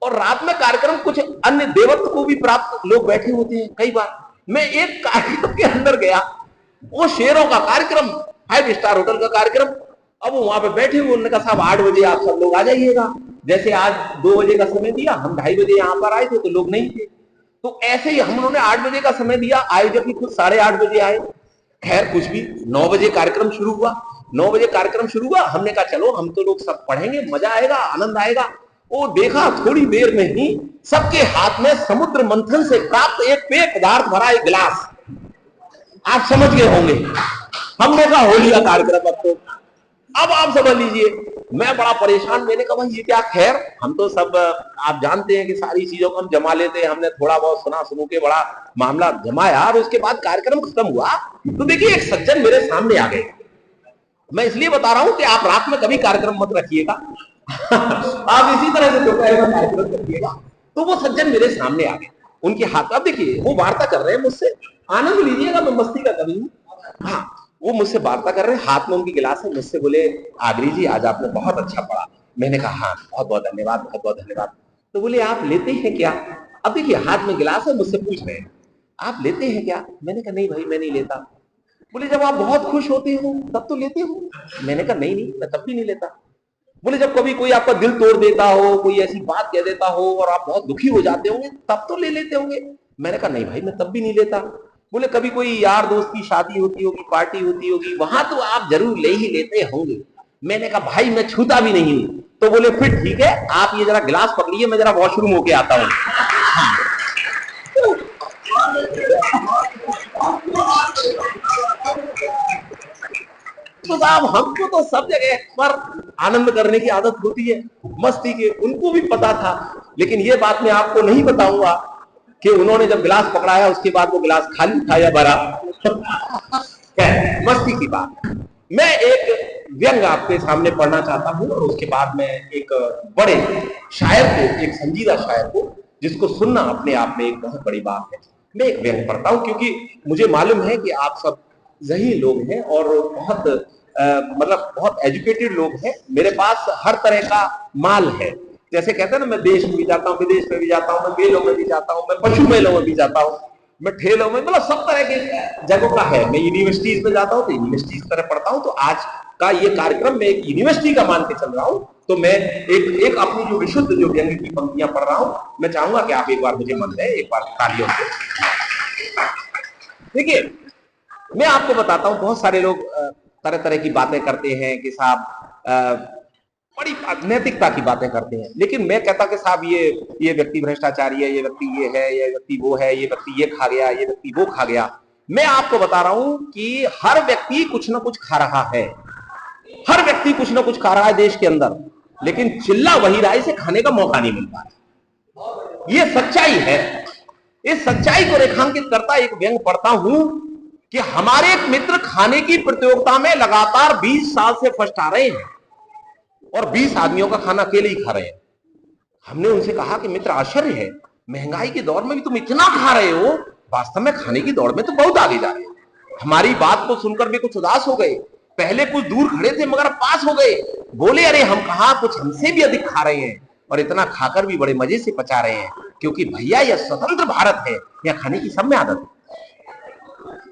और रात में कार्यक्रम कुछ अन्य देवत्व को भी प्राप्त लोग बैठे होते हैं। कई बार मैं एक कार्यक्रम के अंदर गया, वो शेरों का कार्यक्रम, 5 स्टार होटल का कार्यक्रम, अब वो वहां पे बैठे हुए, उन्होंने कहा साहब 8 बजे आप सब लोग आ जाइएगा। जैसे आज 2 बजे का समय दिया, हम 2:30 बजे यहां पर आए थे तो लोग नहीं थे, तो ऐसे ही हम उन्होंने 8 बजे का समय दिया, आयोजक भी खुद 8:30 बजे आए। खैर कुछ भी, 9 बजे कार्यक्रम शुरू हुआ। 9 बजे कार्यक्रम शुरू हुआ, हमने कहा चलो हम तो लोग सब पढ़ेंगे, मजा आएगा, आनंद आएगा। वो देखा थोड़ी देर में ही सबके हाथ में समुद्र मंथन से प्राप्त एक पेय पदार्थ भरा एक गिलास। आप समझ गए होंगे, हमने कहा हो लिया कार्यक्रम। अब आप समझ लीजिए, मैं बड़ा परेशान, मैंने कहा भाई ये क्या, खैर हम तो सब आप जानते हैं कि सारी चीजों को हम जमा लेते हैं, हमने थोड़ा बहुत सुना सुनू के बड़ा मामला जमाया, और उसके बाद कार्यक्रम खत्म हुआ तो देखिए एक सज्जन मेरे सामने आ गए। मैं इसलिए बता रहा हूं कि आप रात में कभी कार्यक्रम मत रखिएगा आप इसी तरह से दोपहर में कार्यक्रम रखिएगा। तो वो सज्जन मेरे सामने आ गए, उनके हाथ, अब देखिए वो वार्ता कर रहे हैं मुझसे, आनंद लीजिएगा, मैं मस्ती का कभी हूं। हाँ, वो मुझसे वार्ता कर रहे हैं, हाथ में उनकी गिलास है, मुझसे बोले आगरी जी आज आपने बहुत अच्छा पढ़ा। मैंने कहा हाँ बहुत बहुत धन्यवाद, बहुत बहुत धन्यवाद। तो बोले आप लेते हैं क्या? अब देखिए हाथ में गिलास है, मुझसे पूछ रहे हैं आप लेते हैं क्या? मैंने कहा नहीं भाई मैं नहीं लेता। बोले जब आप बहुत खुश होते हो तब तो लेते हो। मैंने कहा नहीं नहीं, मैं तब भी नहीं लेता। बोले जब कभी कोई आपका दिल तोड़ देता हो, कोई ऐसी बात कह देता हो और आप बहुत दुखी हो जाते होंगे तब तो ले लेते होंगे। मैंने कहा नहीं भाई मैं तब भी नहीं लेता। बोले कभी कोई यार दोस्त की शादी होती होगी, पार्टी होती होगी, वहां तो आप जरूर ले ही लेते होंगे। मैंने कहा भाई मैं छूता भी नहीं हूं। तो बोले फिर ठीक है, आप ये जरा गिलास पकड़िए, मैं जरा वॉशरूम होके आता हूं। तो साहब हमको तो सब जगह पर आनंद करने की आदत होती है, मस्ती की, उनको भी पता था। लेकिन ये बात मैं आपको नहीं बताऊंगा कि उन्होंने जब गिलास पकड़ाया उसके बाद वो गिलास खाली था या भरा। मस्ती की बात। मैं एक व्यंग आपके सामने पढ़ना चाहता हूं और उसके बाद में एक बड़े शायर को, एक संजीदा शायर को, जिसको सुनना अपने आप में एक बहुत बड़ी बात है, मैं एक व्यंग पढ़ता हूं, क्योंकि मुझे मालूम है कि आप सब जही लोग हैं और बहुत मतलब बहुत एजुकेटेड लोग हैं, मेरे पास हर तरह का माल है। जैसे कहते हैं ना, मैं देश में भी जाता हूँ, विदेश में भी जाता हूँ, मैं मेलों में भी जाता हूँ, मैं पशु मेलों में भी जाता हूँ, मैं ठेलों में, मतलब सब तरह के जगहों का है। मैं यूनिवर्सिटीज में जाता हूँ तो यूनिवर्सिटीज तरह पढ़ता हूँ। तो आज का ये कार्यक्रम मैं एक यूनिवर्सिटी का मान के चल रहा हूँ। तो मैं एक अपनी जो विशुद्ध जो व्यंग की पंक्तियां पढ़ रहा हूँ, मैं चाहूंगा कि आप एक बार मुझे मन है, एक बार तालियों से। देखिए, मैं आपको बताता हूं, बहुत सारे लोग तरह तरह की बातें करते हैं कि साहब बड़ी नैतिकता की बातें करते हैं, लेकिन मैं कहता कि साहब ये व्यक्ति भ्रष्टाचारी है, ये व्यक्ति ये है, ये व्यक्ति वो है, ये व्यक्ति ये खा गया, ये व्यक्ति वो खा गया। मैं आपको बता रहा हूं कि हर व्यक्ति कुछ ना कुछ खा रहा है, हर व्यक्ति कुछ ना कुछ खा रहा है देश के अंदर, लेकिन चिल्ला वही रहा है, इसे खाने का मौका नहीं मिल पा रहा। ये सच्चाई है। इस सच्चाई को रेखांकित करता एक व्यंग पढ़ता हूं कि हमारे एक मित्र खाने की प्रतियोगिता में लगातार 20 साल से फर्स्ट आ रहे हैं और 20 आदमियों का खाना अकेले ही खा रहे हैं। हमने उनसे कहा कि मित्र, आश्चर्य है, महंगाई के दौर में भी तुम इतना खा रहे हो, वास्तव में खाने की दौड़ में तो बहुत आगे जा रहे हो। हमारी बात को सुनकर भी कुछ उदास हो गए, पहले कुछ दूर खड़े थे मगर पास हो गए, बोले अरे हम कहा, कुछ हमसे भी अधिक खा रहे हैं और इतना खाकर भी बड़े मजे से पचा रहे हैं, क्योंकि भैया यह स्वतंत्र भारत है, यह खाने की सब में आदत है।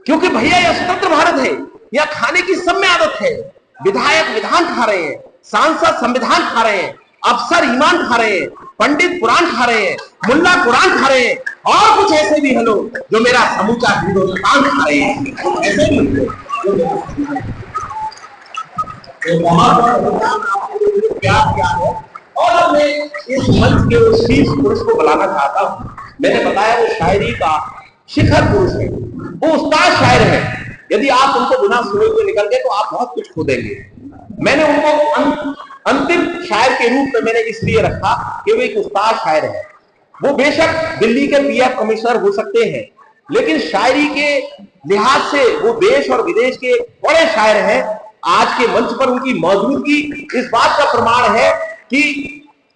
क्योंकि भैया यह स्वतंत्र भारत है, यह खाने की सब में आदत है। विधायक विधान खा रहे हैं, सांसद संविधान खा रहे हैं, अफसर ईमान खा रहे हैं, पंडित पुराण खा रहे हैं, मुल्ला कुरान खा रहे हैं, और कुछ ऐसे भी हैं लोग जो मेरा समूचा हिंदुस्तान खा रहे हैं। ऐसे भी प्यार क्या है। और मैं इस मंच के उस शीर्ष पुरुष को बुलाना चाहता हूं। मैंने बताया वो शायरी का शिखर पुरुष है, वो उस्ताद शायर है। यदि आप उनको बिना सुने हुए निकल गए तो आप बहुत कुछ खो देंगे। मैंने उनको अंतिम शायर के रूप में मैंने इसलिए रखा कि वो एक उस्ताद शायर है। वो बेशक दिल्ली के पीएफ कमिश्नर हो सकते हैं, लेकिन शायरी के लिहाज से वो देश और विदेश के बड़े शायर हैं। आज के मंच पर उनकी मौजूदगी इस बात का प्रमाण है कि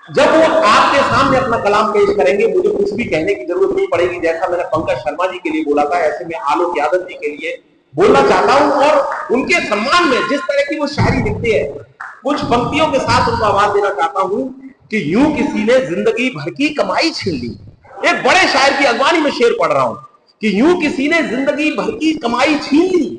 जब वो आपके सामने अपना कलाम पेश करेंगे, मुझे कुछ भी कहने की जरूरत नहीं पड़ेगी। जैसा मैंने पंकज शर्मा जी के लिए बोला था, ऐसे मैं आलोक यादव जी के लिए बोलना चाहता हूं। और उनके सम्मान में जिस तरह की वो शायरी लिखते हैं, कुछ पंक्तियों के साथ उनको आवाज देना चाहता हूं कि यूं किसी ने जिंदगी भर की कमाई छीन ली। एक बड़े शायर की अगवानी में शेर पढ़ रहा हूं कि यूं किसी ने जिंदगी भर की कमाई छीन ली,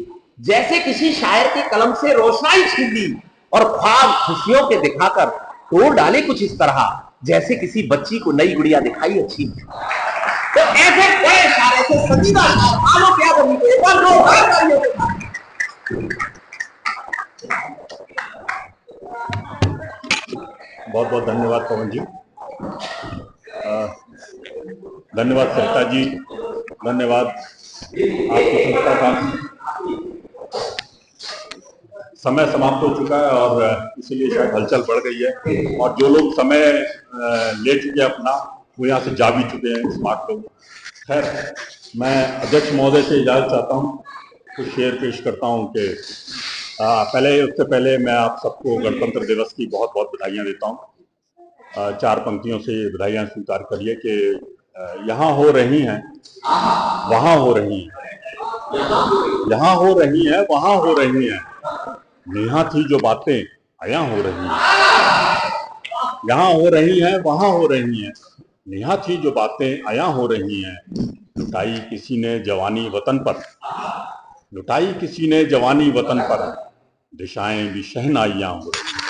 जैसे किसी शायर के कलम से रोशनाई छीन ली, और ख्वाब खुशियों के दिखाकर तोड़ डाले कुछ इस तरह, जैसे किसी बच्ची को नई गुड़िया दिखाई अच्छी। तो ऐसे बड़े शायर, ऐसे संजीदा शायर आलोक यादव जी को एक बार जोरदार तालियों के साथ। बहुत बहुत धन्यवाद पवन जी, धन्यवाद सरिता जी, धन्यवाद आपकी संस्था का। समय समाप्त हो चुका है और इसीलिए शायद हलचल बढ़ गई है, और जो लोग समय ले चुके अपना, वो यहाँ से जा भी चुके हैं, स्मार्ट लोग। खैर, मैं अध्यक्ष महोदय से इजाज़त चाहता हूँ, कुछ शेर पेश करता हूँ कि उससे पहले मैं आप सबको गणतंत्र दिवस की बहुत बहुत बधाइयाँ देता हूँ। 4 पंक्तियों से बधाइयाँ स्वीकार करिए कि यहाँ हो रही हैं, वहाँ हो रही हैं, यहाँ हो रही हैं, वहाँ हो रही हैं, यहाँ थी जो बातें आया हो रही हैं, यहाँ हो रही हैं, वहाँ हो रही हैं, यहाँ थी जो बातें आया हो रही हैं। लुटाई किसी ने जवानी वतन पर, लुटाई किसी ने जवानी वतन पर, दिशाएं भी शहनाइयां हो रही हैं।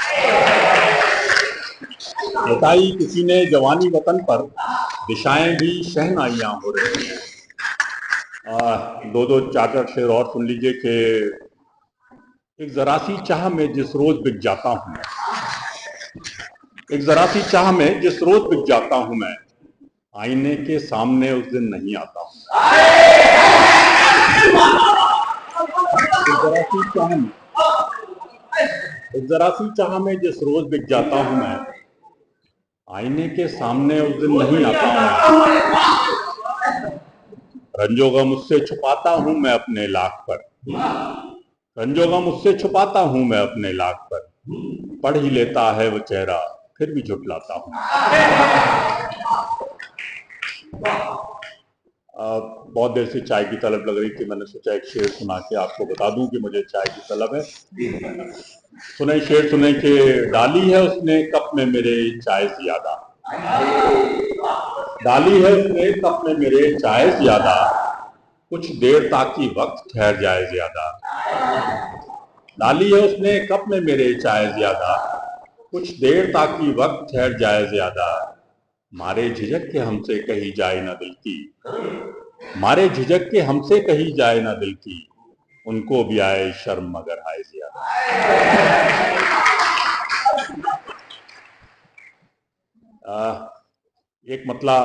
लुटाई किसी ने जवानी वतन पर, दिशाएं भी शहनाइयां हो रही हैं। 2-2 4-4 शेर और सुन लीजिए कि एक जरा सी चाह में जिस रोज बिक जाता हूं, एक जरा सी चाह में जिस रोज बिक जाता हूं मैं, आईने के सामने उस दिन नहीं आता हूं। एक जरा सी चाह में जिस रोज बिक जाता हूं मैं, आईने के सामने उस दिन नहीं आता हूं। रंजोगम मुझसे छुपाता हूं मैं अपने लाख पर, रंजोगम मुझसे छुपाता हूं मैं अपने लाख पर, पढ़ ही लेता है वो चेहरा फिर भी झुठलाता हूं। बहुत देर से चाय की तलब लग रही थी, मैंने सोचा एक शेर सुना के आपको बता दूं कि मुझे चाय की तलब है। सुने शेर सुने कि डाली है उसने कप में मेरे चाय ज्यादा, डाली है उसने कप में मेरे चाय ज्यादा, कुछ देर ताकि वक्त ठहर जाए ज्यादा, डाली है उसने कप में मेरे चाय ज्यादा, कुछ देर ताकि वक्त ठहर जाए ज्यादा, मारे झिझक के हमसे कही जाए ना दिल की, मारे झिझक के हमसे कही जाए ना दिल की, उनको भी आए शर्म मगर आए ज्यादा। एक मतला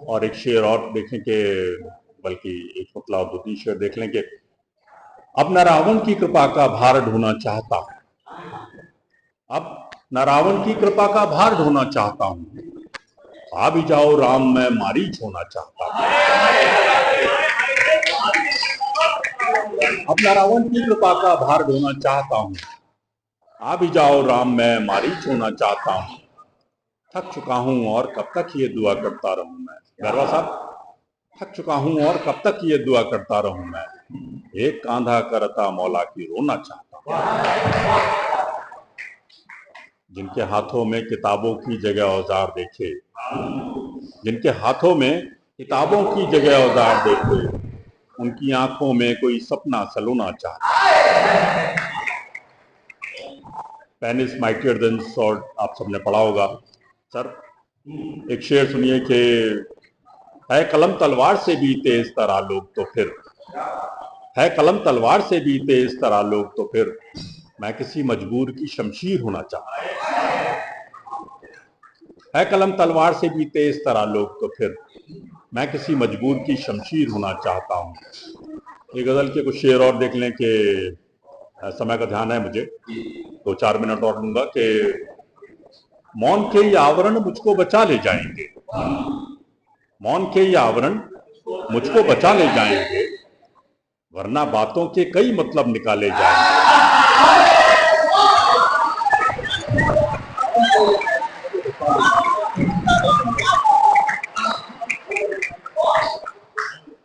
और एक शेर और देखें कि, बल्कि एक मतला और 2-3 शेर देख लें कि अब न रावण की कृपा का भार ढोना चाहता हूं, अब न रावण की कृपा का भार ढोना चाहता हूं, आ भी जाओ राम मैं मारीच होना चाहता हूं, अब न रावण की कृपा का भार ढोना चाहता हूं, आ भी जाओ राम मैं मारीच होना चाहता हूं, थक चुका हूं और कब तक ये दुआ करता रहूं मैं। गरवा साहब, थक चुका हूं और कब तक ये दुआ करता रहूं मैं, एक कांधा करता मौला की रोना चाहता हूं। जिनके हाथों में किताबों की जगह औजार देखे, जिनके हाथों में किताबों की जगह औजार देखे, उनकी आंखों में कोई सपना सलोना चाहता है। Pen is mightier than sword, आप सबने पढ़ा होगा। सर एक शेर सुनिए कि है कलम तलवार से भी तेज तरा लोग तो फिर, है कलम तलवार से भी तेज तरा लोग तो फिर, मैं किसी मजबूर की शमशीर होना चाहता हूं। है कलम तलवार से भी तेज तरा लोग तो फिर, मैं किसी मजबूर की शमशीर होना चाहता हूं। ये गजल के कुछ शेर और देख लें कि समय का ध्यान है मुझे, 2-4 मिनट और लूंगा कि मौन के ये आवरण मुझको बचा ले जाएंगे, मौन के ये आवरण मुझको बचा ले जाएंगे, वरना बातों के कई मतलब निकाले जाएंगे।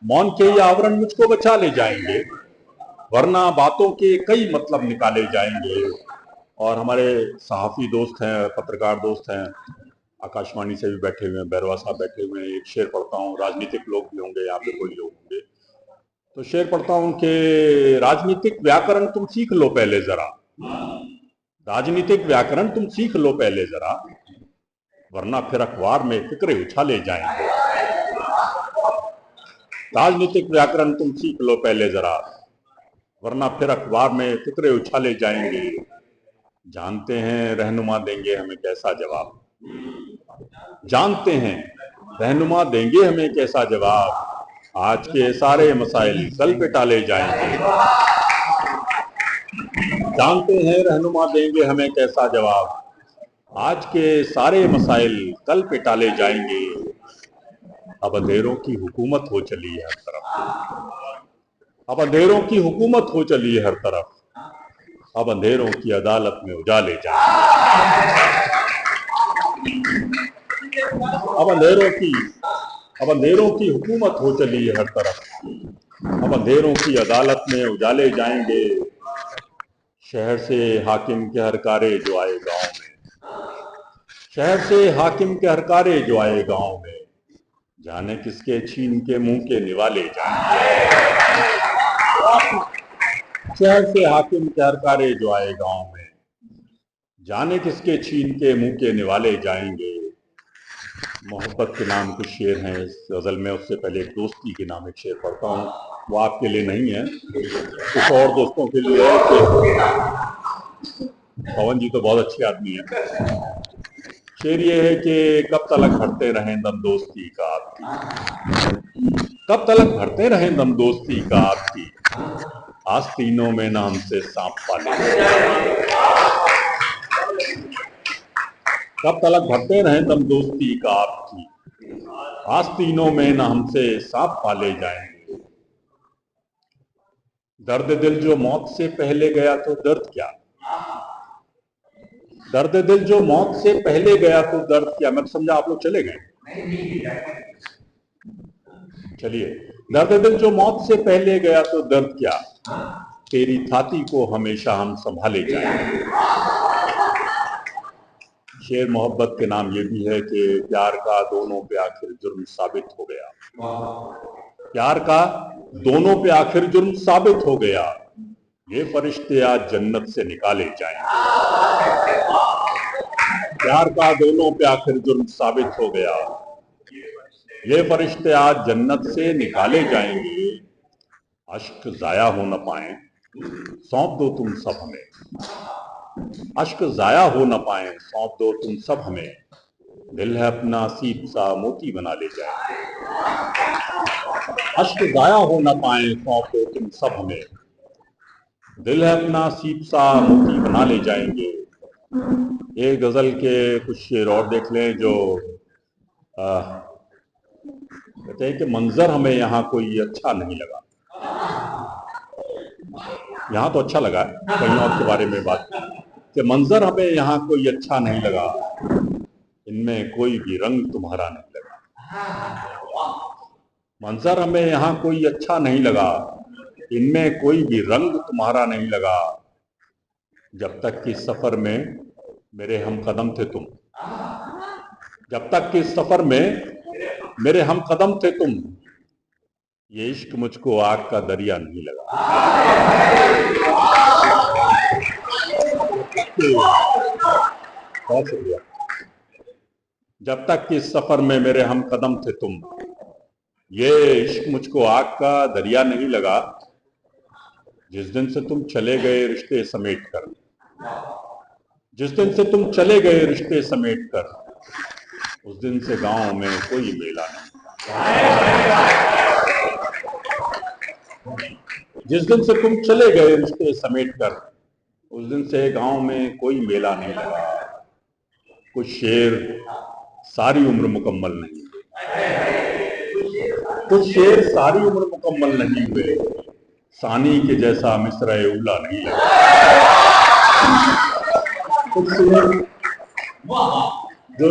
मौन के ये आवरण मुझको बचा ले जाएंगे, वरना बातों के कई मतलब निकाले जाएंगे। और हमारे सहाफ़ी दोस्त हैं, पत्रकार दोस्त हैं, आकाशवाणी से भी बैठे हुए हैं, बैरवा साहब बैठे हुए हैं। एक शेर पढ़ता हूँ, राजनीतिक लोग भी होंगे यहाँ पे, कोई लोग होंगे, तो शेर पढ़ता हूँ कि राजनीतिक व्याकरण तुम सीख लो पहले जरा, राजनीतिक व्याकरण तुम सीख लो पहले जरा, वरना फिर अखबार में फिक्रे उछाले जाएंगे। राजनीतिक व्याकरण तुम सीख लो पहले जरा, वरना फिर अखबार में फिक्रे उछाले जाएंगे। जानते हैं रहनुमा देंगे हमें कैसा जवाब, जानते हैं रहनुमा देंगे हमें कैसा जवाब, आज के सारे मसाइल कल पे टाले जाएंगे। जानते हैं रहनुमा देंगे हमें कैसा जवाब, आज के सारे मसाइल कल पे टाले जाएंगे। अब अंधेरों की हुकूमत हो चली है हर तरफ, अब अंधेरों की हुकूमत हो चली है हर तरफ, अब अंधेरों की अदालत में उजाले जाएंगे। अब अंधेरों की हुकूमत हो चली है हर तरफ, अब अंधेरों की अदालत में उजाले जाएंगे। शहर से हाकिम के हरकारे जो आए गांव में, शहर से हाकिम के हरकारे जो आए गांव में, जाने किसके छीन के मुंह के निवाले जाएंगे। शहर से हाकिम के हरकारे जो आए गांव में, जाने किसके छीन के मुंह के निवाले जाएंगे। मोहब्बत के नाम कुछ शेर हैं इस गजल में, उससे पहले एक दोस्ती के नाम एक शेर पढ़ता हूँ, वो आपके लिए नहीं है, कुछ और दोस्तों के लिए है कि पवन जी तो बहुत अच्छे आदमी है। शेर ये है कि कब तलक भरते रहें दम दोस्ती का आपकी, कब तलक भरते रहें दम दोस्ती का आपकी, आस्तीनों में ना हमसे सांप पाले, कब तलक भरते रहें दम दोस्ती का आपकी, आस्तीनों में ना हमसे सांप पाले जाएंगे। दर्द दिल जो मौत से पहले गया तो दर्द क्या, दर्द दिल जो मौत से पहले गया तो दर्द क्या। मैं समझा आप लोग चले गए। चलिए। दर्द दिल जो मौत से पहले गया तो दर्द क्या, तेरी छाती को हमेशा हम संभाले जाएंगे। शेर मोहब्बत के नाम ये भी है कि प्यार का दोनों पे आखिर जुर्म साबित हो गया। प्यार का दोनों पे आखिर जुर्म साबित हो गया, ये फरिश्ते आज जन्नत से निकाले जाएंगे। प्यार का दोनों पे आखिर जुर्म साबित हो गया, ये फरिश्ते आज जन्नत से निकाले जाएंगे। अश्क जाया हो न पाए सौंप दो तुम सब हमें, अश्क जाया हो न पाए सौंप दो तुम सब हमें, दिल है अपना सीप सा मोती बना ले जाएंगे। अश्क जाया हो न पाए सौंप दो तुम सब हमें, दिल है अपना सीप सा मोती बना ले जाएंगे। ये गजल के कुछ शेर और देख लें जो कहते हैं कि मंजर हमें यहाँ कोई अच्छा नहीं लगा। यहाँ तो अच्छा लगा, कहीं और के बारे में बात कि मंजर हमें यहाँ कोई अच्छा नहीं लगा, इनमें कोई भी रंग तुम्हारा नहीं लगा। मंजर हमें यहाँ कोई अच्छा नहीं लगा, इनमें कोई भी रंग तुम्हारा नहीं लगा। जब तक कि सफर में मेरे हम कदम थे तुम, जब तक कि सफर में मेरे हम कदम थे तुम, ये इश्क मुझको आग का दरिया नहीं लगा। बहुत शुक्रिया। जब तक कि सफर में मेरे हम कदम थे तुम, ये इश्क मुझको आग का दरिया नहीं लगा। जिस दिन से तुम चले गए रिश्ते समेट कर, जिस दिन से तुम चले गए रिश्ते समेट कर, उस दिन से गांव में कोई मेला नहीं। जिस दिन से तुम चले गए रिश्ते समेट कर, उस दिन से गांव में कोई मेला नहीं लगा। कुछ शेर सारी उम्र मुकम्मल नहीं हुए, कुछ शेर सारी उम्र मुकम्मल नहीं हुए, सानी के जैसा मिसरा उला नहीं लगा। कुछ शेर, जो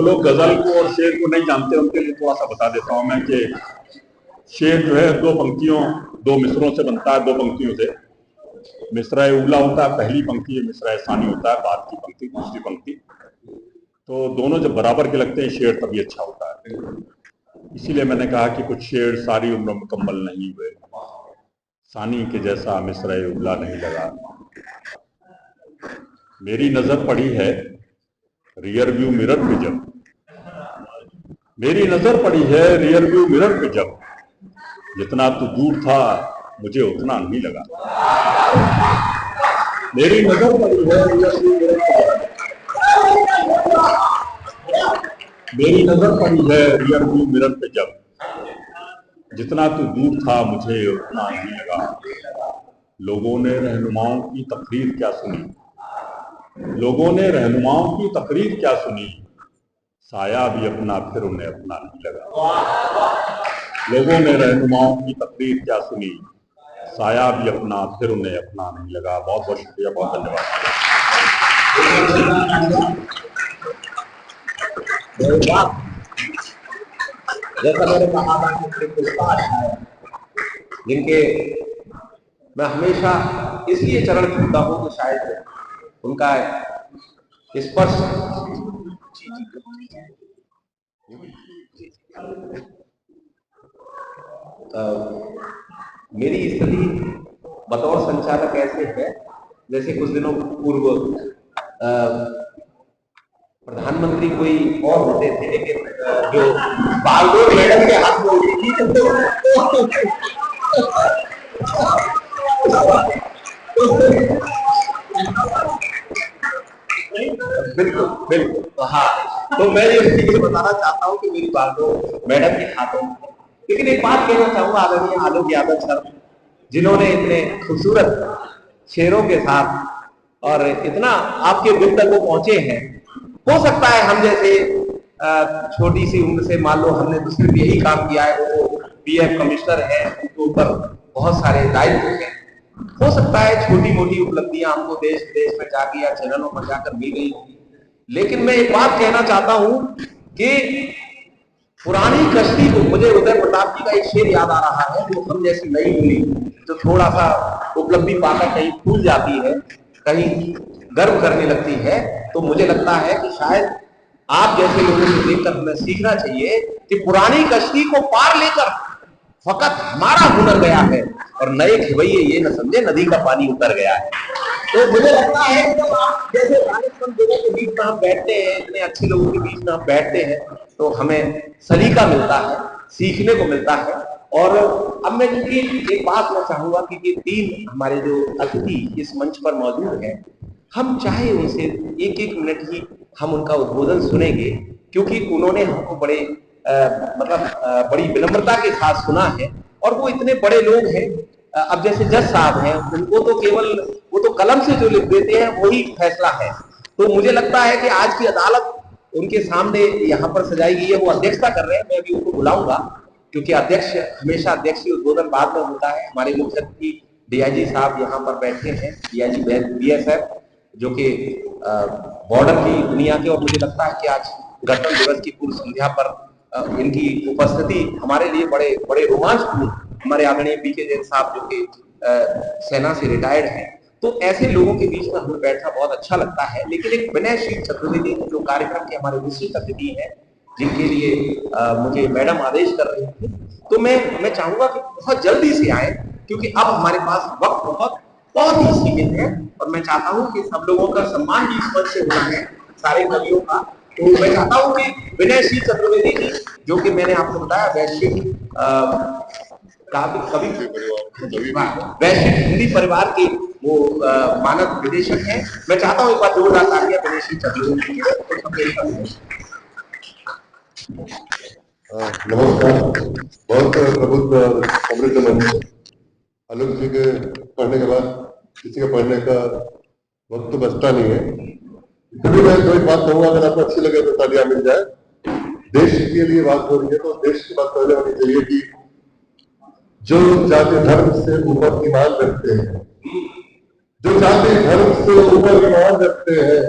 लोग गजल को और शेर को नहीं जानते उनके लिए थोड़ा सा बता देता हूं मैं कि शेर जो है दो पंक्तियों, दो मिसरों से बनता है, दो पंक्तियों से। मिसरा उला होता है पहली पंक्ति, मिसरा सानी होता है बाद की पंक्ति, दूसरी पंक्ति। तो दोनों जब बराबर के लगते हैं शेर तभी अच्छा होता है। इसीलिए मैंने कहा कि कुछ शेर सारी उम्र मुकम्मल नहीं हुए, सानी के जैसा मिसरा उला नहीं लगा। मेरी नजर पड़ी है रियर व्यू मिरर पे जब, मेरी नजर पड़ी है रियर व्यू मिरर पे जब, जितना तू दूर था मुझे उतना नहीं लगा। मेरी नजर पड़ी है रियर व्यू मिरर पे जब, मेरी नजर पड़ी है रियर व्यू मिरर पे जब, जितना तू दूर था मुझे उतना नहीं लगा। लोगों ने रहनुमाओं की तकरीर क्या सुनी, लोगों ने रहनुमाओं की तकरीर क्या सुनी, साया भी अपना फिर उन्हें अपना नहीं लगा। लोगों ने रहनुमाओं की तकरीर क्या सुनी, साया भी अपना फिर उन्हें अपना नहीं लगा। बहुत बहुत शुक्रिया, बहुत धन्यवाद। जैसा मैंने कहा था कि पुरस्कार है जिनके मैं हमेशा इसलिए चरण छूता हूँ कि शायद उनका स्पर्श मेरी स्थिति बतौर संचालक ऐसे है जैसे कुछ दिनों पूर्व प्रधानमंत्री कोई और होते थे, लेकिन जो बागडोर मैडम के हाथ में होती थी बिल्कुल बिल्कुल हाँ। तो मैं ये बताना चाहता हूँ कि मेरी बागडोर मैडम के हाथों में। लेकिन एक बात कहना चाहूंगा आदरणीय आलोक यादव सर, जिन्होंने इतने खूबसूरत शेरों के साथ और इतना आपके दिल तक वो पहुंचे हैं। हो सकता है हम जैसे छोटी सी उम्र से, मान लो हमने तो सिर्फ यही काम किया है, वो पीएफ कमिश्नर है, उनके ऊपर बहुत सारे दायित्व हैं। हो सकता है छोटी मोटी उपलब्धियां हमको देश विदेश में जाके या चैनलों पर जाकर मिल गई होगी, लेकिन मैं एक बात कहना चाहता हूं कि पुरानी कश्ती को, मुझे उदय प्रताप जी का एक शेर याद आ रहा है, जो हम जैसी नई पीढ़ी जो थोड़ा सा उपलब्धि पाकर कहीं भूल जाती है, कहीं गर्व करने लगती है, तो मुझे लगता है कि शायद आप जैसे लोगों को देखकर हमें सीखना चाहिए कि पुरानी कश्ती को पार लेकर फकत हमारा हुनर गया है और नए खिवैये ये न समझे नदी का पानी उतर गया है। तो मुझे लगता है कि जब आप जैसे राजस्थान लोगों के बीच में आप बैठते हैं, इतने अच्छे लोगों के बीच में आप बैठते हैं, तो हमें सलीका मिलता है, सीखने को मिलता है। और अब मैं चूंकि एक बात मैं चाहूंगा कि ये तीन हमारे जो अतिथि इस मंच पर मौजूद हैं, हम चाहे उनसे एक एक मिनट ही हम उनका उद्बोधन सुनेंगे, क्योंकि उन्होंने हमको बड़े बड़ी विनम्रता के साथ सुना है। और वो इतने बड़े लोग हैं, अब जैसे जज साहब हैं, उनको तो केवल वो तो कलम से जो लिख देते हैं वही फैसला है। तो मुझे लगता है कि आज की अदालत उनके सामने यहाँ पर सजाई गई है, वो अध्यक्षता कर रहे हैं, मैं भी उनको बुलाऊंगा, क्योंकि अध्यक्ष हमेशा अध्यक्षीय उद्बोधन बाद में होता है। हमारे मुख्य अतिथि डीआईजी साहब यहाँ पर बैठे हैं, डीआईजी बीएसएफ, जो कि बॉर्डर की दुनिया के, और मुझे लगता है कि आज गणतंत्र दिवस की पूर्व संध्या पर इनकी उपस्थिति हमारे लिए बड़े बड़े रोमांचपूर्ण, हमारे आदरणीय पीके जैन साहब जो कि सेना से रिटायर्ड हैं, तो ऐसे लोगों के बीच में हमें बैठना बहुत अच्छा लगता है। लेकिन एक विनयशील चतुर्वेदी जो कार्यक्रम के हमारे विशिष्ट अतिथि हैं, जिनके लिए मुझे मैडम आदेश कर रही थी, तो मैं चाहूंगा कि बहुत जल्दी से आए, क्योंकि अब हमारे पास वक्त बहुत ही सीमित है, और मैं चाहता हूं कि सब लोगों का सम्मान भी इस मंच से होना है, सारे कवियों का। तो मैं चाहता हूं कि विनयशील चतुर्वेदी जी, जो कि मैंने आपको बताया वैश्विक कवि वैश्विक हिंदी परिवार के वो मानद निदेशक हैं, मैं चाहता हूं एक बार जोरदार तालियां विनयशील चतुर्वेदी जी। नमस्कार। बहुत प्रबुद्ध और समृद्ध मंच। आलोक जी के पढ़ने के बाद किसी का पढ़ने का वक्त तो बचता नहीं है। फिर भी मैं कोई बात कहूंगा, अगर आपको अच्छी लगे तो तालियां मिल जाए। देश के लिए बात हो रही है, तो देश की बात पहले होनी चाहिए कि जो जाति धर्म से ऊपर ईमान रखते हैं, जो जाति धर्म से ऊपर ईमान रखते हैं,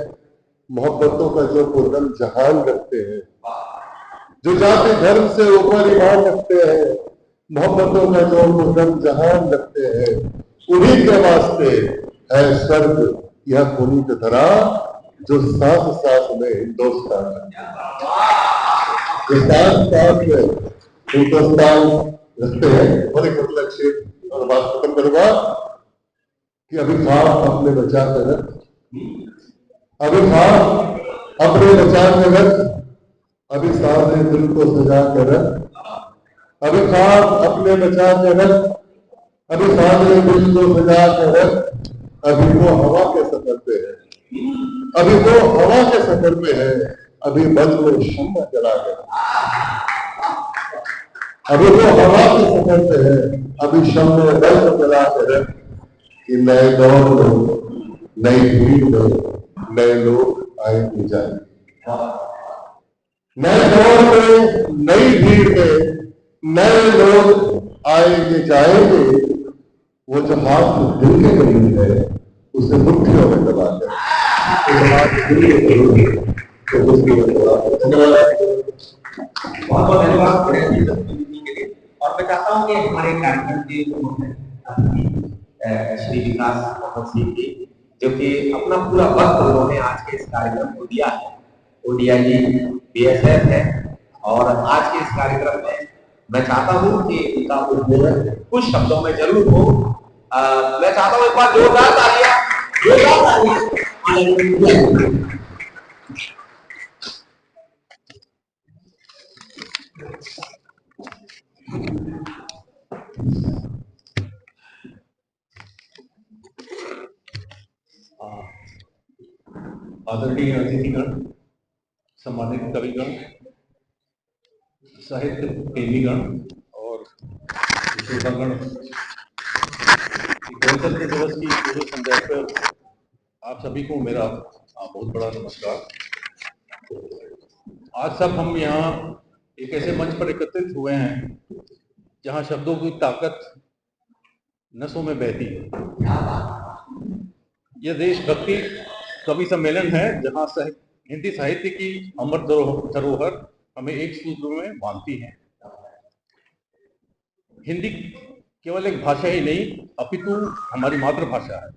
मोहब्बतों का जो पूर्ण जहान रखते हैं, जो जाति धर्म से ऊपर ईमान रखते हैं, मोहब्बतों का जो पूर्ण जहान रखते हैं, उन्हीं के वास्ते है स्वर्ग यह पुनीत धरा, जो सांस सांस में हिंदुस्तान में हिंदुस्तान रखते हैं। बड़े मतलब शेर और बात खत्म करूंगा कि अभी खाब अपने बचा कर रख, अभी खाब अपने बचा कर रख, अभी सारे दिल को सजा कर रख, अभी खाब अपने बचा कर रख, अभी सारे दिल को सजा कर रख, अभी वो हवा के सफर पे है, अभी वो हवा के सफर पे है, अभी बल में शम्मा जला कर, अभी वो हवा के सफर पे है, अभी शम्मा बल को जला कर, कि नए दौर में नई भीड़ में नए लोग आएंगे जाएंगे, नए दौर में नई भीड़ में नए लोग आएंगे जाएंगे। वो जो हाथ दिल के करीब है उसे मुट्ठियों में दबा कर, उस हाथ दिल के करीब है तो उसकी धन्यवाद। बहुत बहुत धन्यवाद के लिए। और मैं चाहता हूँ कि हमारे कार्यक्रम के श्री विकास मोहन सिंह जी, जो कि अपना पूरा वक्त उन्होंने आज के इस कार्यक्रम को दिया है, वो डीआईजी बीएसएफ है, और आज के इस कार्यक्रम में मैं चाहता हूं कि उनका उद्बोधन कुछ शब्दों में जरूर हो। मैं चाहता हूं एक बार जोरदार तालियां। आदरणीय अतिथिगण, सम्मानित कविगण, साहित्य प्रेमीगण और श्रोतागण, गणतंत्र दिवस की पूर्व संध्या पर आप सभी को मेरा बहुत बड़ा नमस्कार। आज सब हम यहाँ एक ऐसे मंच पर एकत्रित हुए हैं जहाँ शब्दों की ताकत नसों में बहती है। यह देशभक्ति कवि सम्मेलन है जहाँ हिंदी साहित्य की अमर धरोहर हमें एक सूत्र में बांधती हैं। हिंदी केवल एक भाषा ही नहीं अपितु हमारी मातृभाषा है।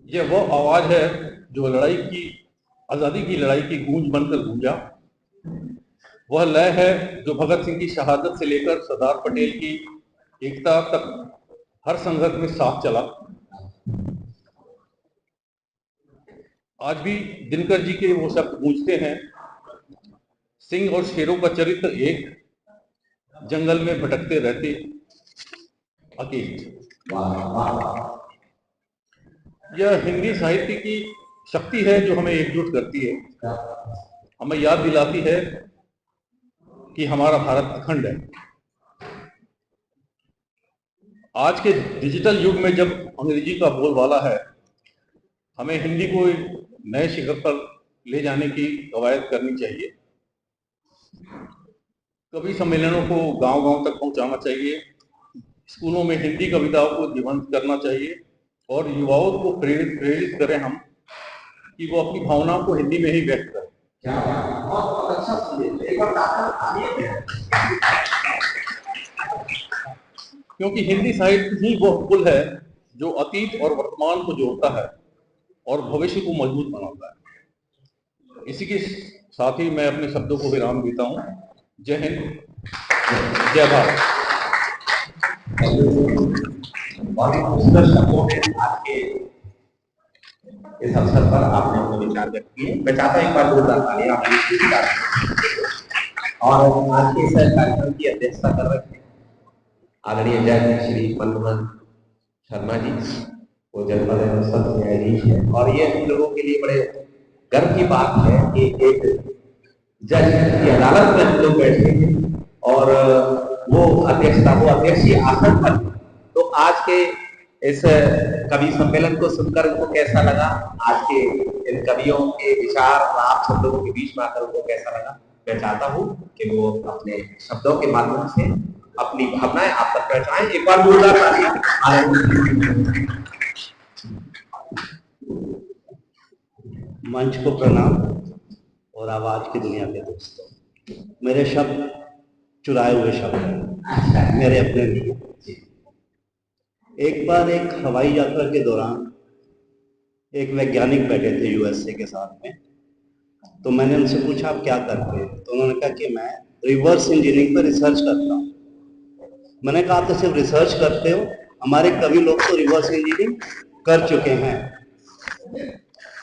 यह वो आवाज है जो आजादी की लड़ाई की गूंज बनकर गूंजा। वह लय है जो भगत सिंह की शहादत से लेकर सरदार पटेल की एकता तक हर संघर्ष में साथ चला। आज भी दिनकर जी के वो शब्द गूंजते हैं, सिंह और शेरों का चरित्र एक, जंगल में भटकते रहते अकेले। यह हिंदी साहित्य की शक्ति है जो हमें एकजुट करती है, हमें याद दिलाती है कि हमारा भारत अखंड है। आज के डिजिटल युग में जब अंग्रेजी का बोलबाला है, हमें हिंदी को नए शिखर पर ले जाने की कवायद करनी चाहिए। कवि सम्मेलनों को गांव-गांव तक पहुंचाना चाहिए, स्कूलों में हिंदी कविताओं को जीवंत करना चाहिए और युवाओं को प्रेरित करें हम कि वो अपनी भावनाओं को हिंदी में ही व्यक्त करें। बहुत अच्छा संदेश। एक बार क्योंकि हिंदी साहित्य ही वो पुल है जो अतीत और वर्तमान को जोड़ता है और भविष्य को मजबूत बनाता है। इसी के साथ ही मैं अपने शब्दों को विराम देता हूँ। जय हिंद, जय भारत। बहुत ही खूबसूरत शब्दों में आज के इस अवसर पर आपने अपने विचार व्यक्त किए। मैं चाहता हूं एक बार जोरदार तालियां और आज के इस कार्यक्रम की अध्यक्षता कर रहे हैं आदरणीय जज श्री मनमोहन शर्मा जी, वो जनपद एवं न्यायाधीश है। और ये हम लोगों के लिए बड़े गर्व की बात है कि एक जज की अदालत में हम लोग बैठे हैं और वो अध्यक्षीय आसन पर। तो आज के इस कवि सम्मेलन को सुनकर उनको कैसा लगा, आज के इन कवियों के विचार और आप सब लोगों के बीच में आकर उनको कैसा लगा, मैं चाहता हूँ कि वो अपने शब्दों के माध्यम से अपनी भावनाएं आप तक पहुंचाएं। एक बार जोरदार तालियां। मंच को प्रणाम और आवाज की दुनिया के दोस्तों, मेरे शब्द चुराए हुए शब्द हैं मेरे अपने लिए। एक बार एक हवाई यात्रा के दौरान एक वैज्ञानिक बैठे थे यूएसए के साथ में, तो मैंने उनसे पूछा आप क्या करते हैं, तो उन्होंने कहा कि मैं रिवर्स इंजीनियरिंग पर रिसर्च करता हूँ। मैंने कहा आप तो सिर्फ रिसर्च करते हो, हमारे कवि लोग तो रिवर्स इंजीनियरिंग कर चुके हैं।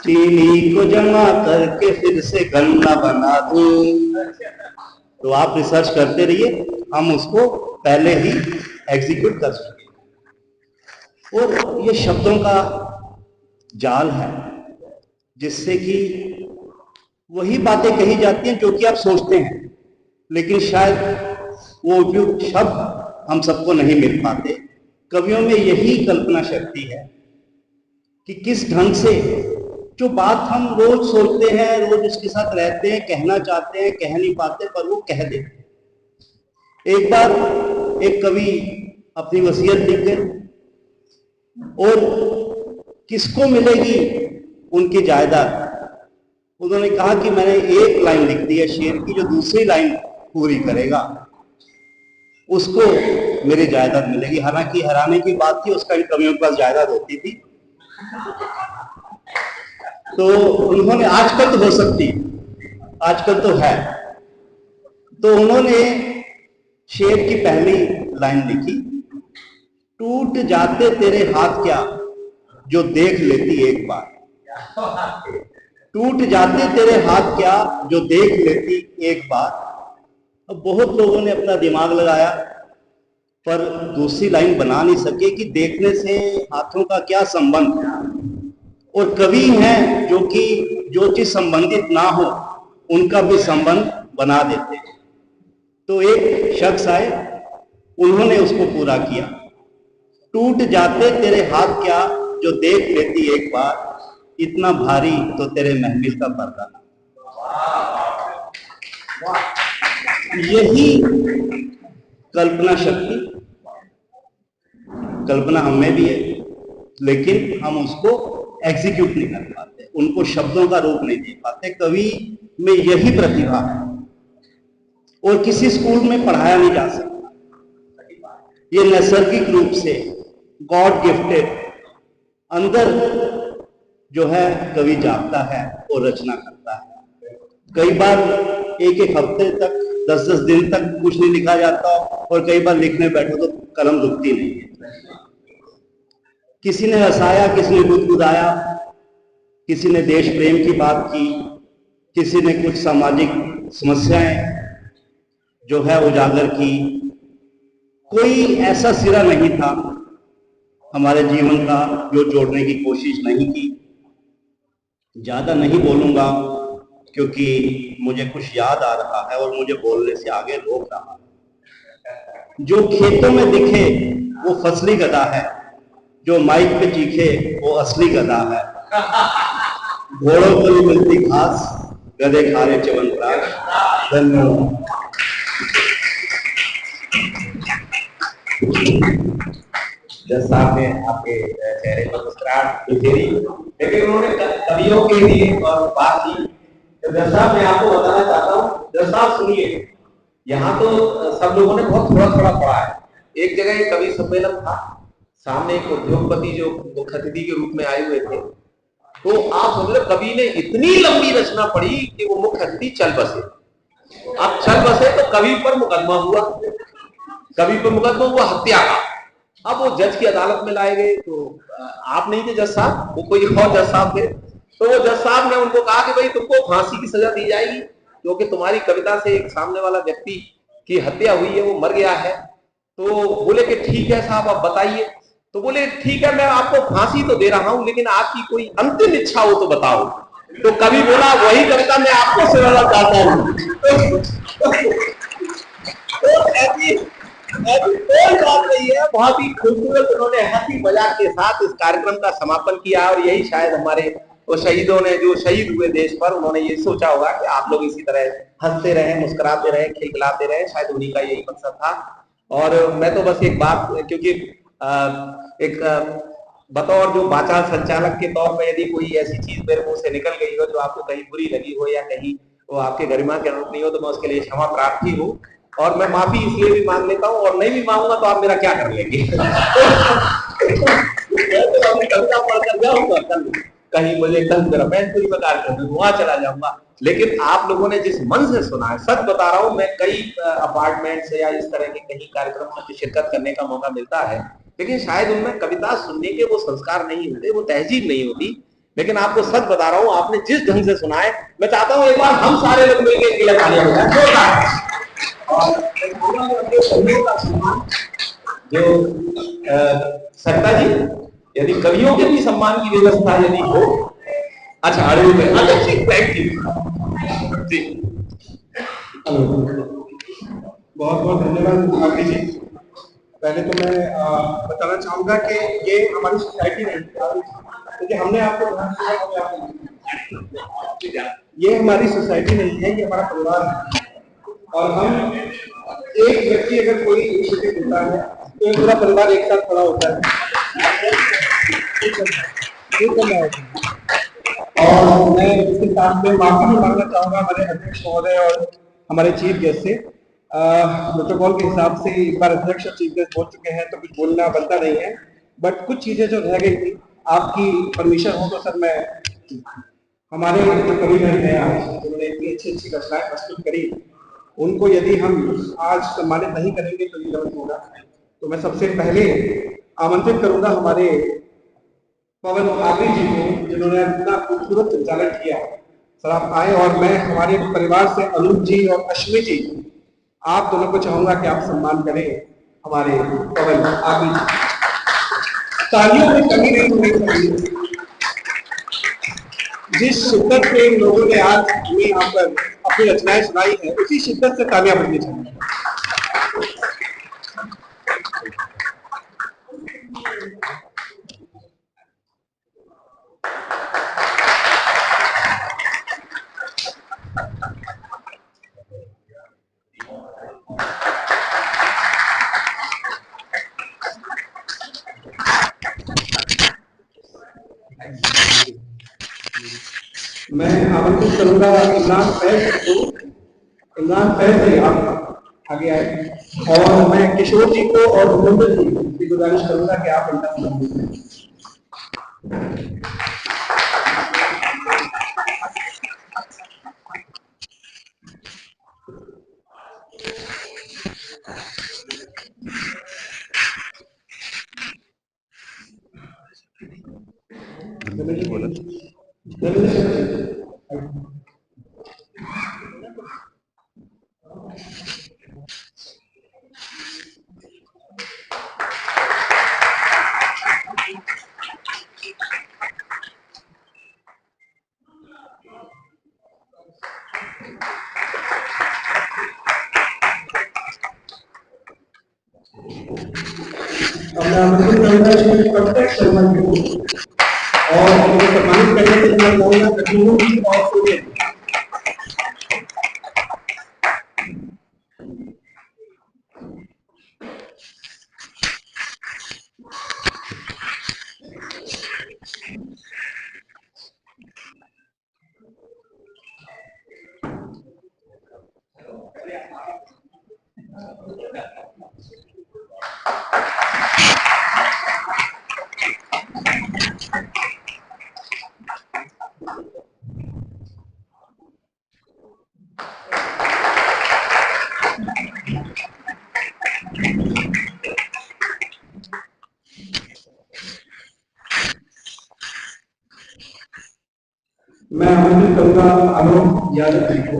चीनी को जमा करके फिर से गन्ना बना दूं, तो आप रिसर्च करते रहिए, हम उसको पहले ही एग्जीक्यूट कर चुके हैं। और ये शब्दों का जाल है जिससे कि वही बातें कही जाती हैं जो कि आप सोचते हैं, लेकिन शायद वो उपयुक्त शब्द हम सबको नहीं मिल पाते। कवियों में यही कल्पना शक्ति है कि किस ढंग से जो बात हम रोज सोचते हैं, रोज उसके साथ रहते हैं, कहना चाहते हैं, कह नहीं पाते, पर वो कह देते। एक बार एक कवि अपनी वसीयत लिख गए और किसको मिलेगी उनकी जायदाद। उन्होंने कहा कि मैंने एक लाइन लिख दी है शेर की, जो दूसरी लाइन पूरी करेगा उसको मेरी जायदाद मिलेगी। हालांकि हैरानी की बात थी, उसका इन कवियों के पास जायदाद होती थी। तो उन्होंने, आजकल तो हो सकती, आजकल तो है, तो उन्होंने शेर की पहली लाइन लिखी, टूट जाते तेरे हाथ क्या जो देख लेती एक बार। टूट जाते तेरे हाथ क्या जो देख लेती एक बार। अब बहुत लोगों ने अपना दिमाग लगाया पर दूसरी लाइन बना नहीं सके कि देखने से हाथों का क्या संबंध। और कवि हैं जो कि जो चीज संबंधित ना हो उनका भी संबंध बना देते। तो एक शख्स आए, उन्होंने उसको पूरा किया, टूट जाते तेरे हाथ क्या जो देख लेती एक बार, इतना भारी तो तेरे महफिल का पर्दा। यही कल्पना शक्ति, कल्पना हमें भी है, लेकिन हम उसको एग्जीक्यूट नहीं कर पाते, उनको शब्दों का रूप नहीं दे पाते। कवि में यही प्रतिभा है और किसी स्कूल में पढ़ाया नहीं जा सकता। ये नैसर्गिक रूप से गॉड गिफ्टेड अंदर जो है कवि जागता है और रचना करता है। कई बार एक एक हफ्ते तक 10-10 दिन तक कुछ नहीं लिखा जाता और कई बार लिखने बैठो तो कलम रुकती नहीं है। किसी ने हंसाया, किसी ने गुदगुदाया, किसी ने देश प्रेम की बात की, किसी ने कुछ सामाजिक समस्याएं जो है उजागर की। कोई ऐसा सिरा नहीं था हमारे जीवन का जो जोड़ने की कोशिश नहीं की। ज्यादा नहीं बोलूंगा क्योंकि मुझे कुछ याद आ रहा है और मुझे बोलने से आगे रोक रहा है। जो खेतों में दिखे वो फसली गधा है, जो माइक पे चीखे वो असली गधा है। घोड़ों को नहीं मिलती घास, गधे खा रहे च्यवनप्राश। धन्यवाद। जज साहब ने आपके चेहरे पर मुस्कुराहट बिखेरी, लेकिन उन्होंने कवियों के लिए और बात की। तो जज साहब मैं आपको बताना चाहता हूँ, जज साहब सुनिए, यहाँ तो सब लोगों ने बहुत थोड़ा थोड़ा पढ़ा है। एक जगह एक कवि सम्मेलन था, सामने एक उद्योगपति जो मुख्य अतिथि के रूप में आए हुए थे। तो आप समझ लो कवि ने इतनी लंबी रचना पढ़ी कि वो मुख्य अतिथि चल बसे। अब चल बसे तो कवि पर मुकदमा हुआ, कवि पर मुकदमा हुआ हत्या का। अब वो जज की अदालत में लाए गए। तो आप नहीं थे जज साहब, वो कोई और जज साहब थे। तो वो जज साहब ने उनको कहा कि भाई तुमको फांसी की सजा दी जाएगी क्योंकि तुम्हारी कविता से एक सामने वाला व्यक्ति की हत्या हुई है, वो मर गया है। तो बोले कि ठीक है साहब आप बताइए। तो बोले ठीक है मैं आपको फांसी तो दे रहा हूं लेकिन आपकी कोई अंतिम इच्छा हो तो बताओ। तो कवि बोला वही कविता मैं आपको सुनाना चाहता हूँ। तो ऐसी कोई बात नहीं है, बहुत ही खूबसूरत उन्होंने हंसी मजाक के साथ इस कार्यक्रम का समापन किया। और यही शायद हमारे वो शहीदों ने जो शहीद हुए देश पर, उन्होंने ये सोचा होगा कि आप लोग इसी तरह हंसते रहे, मुस्कुराते रहे, खिलखिलाते रहे। शायद उन्हीं का यही मकसद था। और मैं तो बस एक बात, क्योंकि एक बतौर जो वाचा संचालक के तौर पर यदि कोई ऐसी चीज मेरे मुंह से निकल गई हो जो आपको कहीं बुरी लगी हो या कहीं वो आपके गरिमा के अनुरूप नहीं हो, तो मैं उसके लिए क्षमा प्रार्थी हूँ। और मैं माफी इसलिए भी मांग लेता हूँ, और नहीं भी मांगूंगा तो आप मेरा क्या कर लेंगे। कविता पढ़कर जाऊंगा कल कहीं, मुझे कल मेरा मैनपुरी में कार्यक्रम है वहां चला जाऊंगा। लेकिन आप लोगों ने जिस मन से सुना है, सच बता रहा हूँ, मैं कई अपार्टमेंट से या इस तरह के कहीं कार्यक्रम में शिरकत करने का मौका मिलता है, लेकिन शायद उनमें कविता सुनने के वो संस्कार नहीं होते, वो तहजीब नहीं होती। लेकिन आपको सच बता रहा हूँ, आपने जिस ढंग से सुना है, मैं चाहता हूँ एक बार हम सारे लोग मिलकर इसके लिए तालियां बजाएं। और जो सत्ता जी, यदि कवियों के भी सम्मान की व्यवस्था यदि हो, अच्छा अड़ू में, अच्छा ठीक, थैंक यू जी। बहुत बहुत धन्यवाद आरती जी। पहले तो मैं बताना चाहूंगा कि ये हमारी सोसाइटी नहीं, क्योंकि हमने आपको ये हमारी सोसाइटी नहीं है, ये हमारा परिवार है। और हम एक व्यक्ति अगर कोई इनिशिएटिव लेता है तो पूरा परिवार एक साथ खड़ा होता है। और मैं इसके साथ में माफी भी मांगना चाहूंगा हमारे अध्यक्ष महोदय और हमारे चीफ गेस्ट से। प्रोटोकॉल के हिसाब से एक बार अध्यक्ष और चीफ गेस्ट बोल चुके हैं तो कुछ बोलना बनता नहीं है, बट कुछ चीजें जो रह गई थी, आपकी परमिशन हो तो सर मैं हमारे जो कविवर हैं आज उन्होंने इतनी अच्छी अच्छी रचनाएं प्रस्तुत करी, उनको यदि हम आज सम्मानित नहीं करेंगे तो ये गलत होगा। तो मैं सबसे पहले आमंत्रित करूंगा हमारे पवन आगरी जी को, जिन्होंने इतना खूबसूरत संचालन किया। सर आप आए, और मैं हमारे परिवार से अनूप जी और अश्विनी जी, आप दोनों को चाहूंगा कि आप सम्मान करें हमारे पवन आगरी जी। तालियों में कमी नहीं होनी चाहिए। जिस शिद्दत से इन लोगों ने आज हमें यहाँ पर अपनी रचनाएं सुनाई है, उसी शिद्दत से तालियां बजनी चाहिए। मैं आमंत्रित करूंगा इमरान फैज को। इमरान फैज जी आप आगे आए। और मैं किशोर जी को और भूपेंद्र जी की गुजारिश करूंगा कि आप इनका सम्मान करें। मैं आमंत्रित करूंगा श्री पंकज शर्मा जी को और उनको सम्मानित करने के लिए मैं कहूंगा प्रतिनिधि जी और सूर्य। मैं आमंत्रित करूंगा अनूप यादव जी को।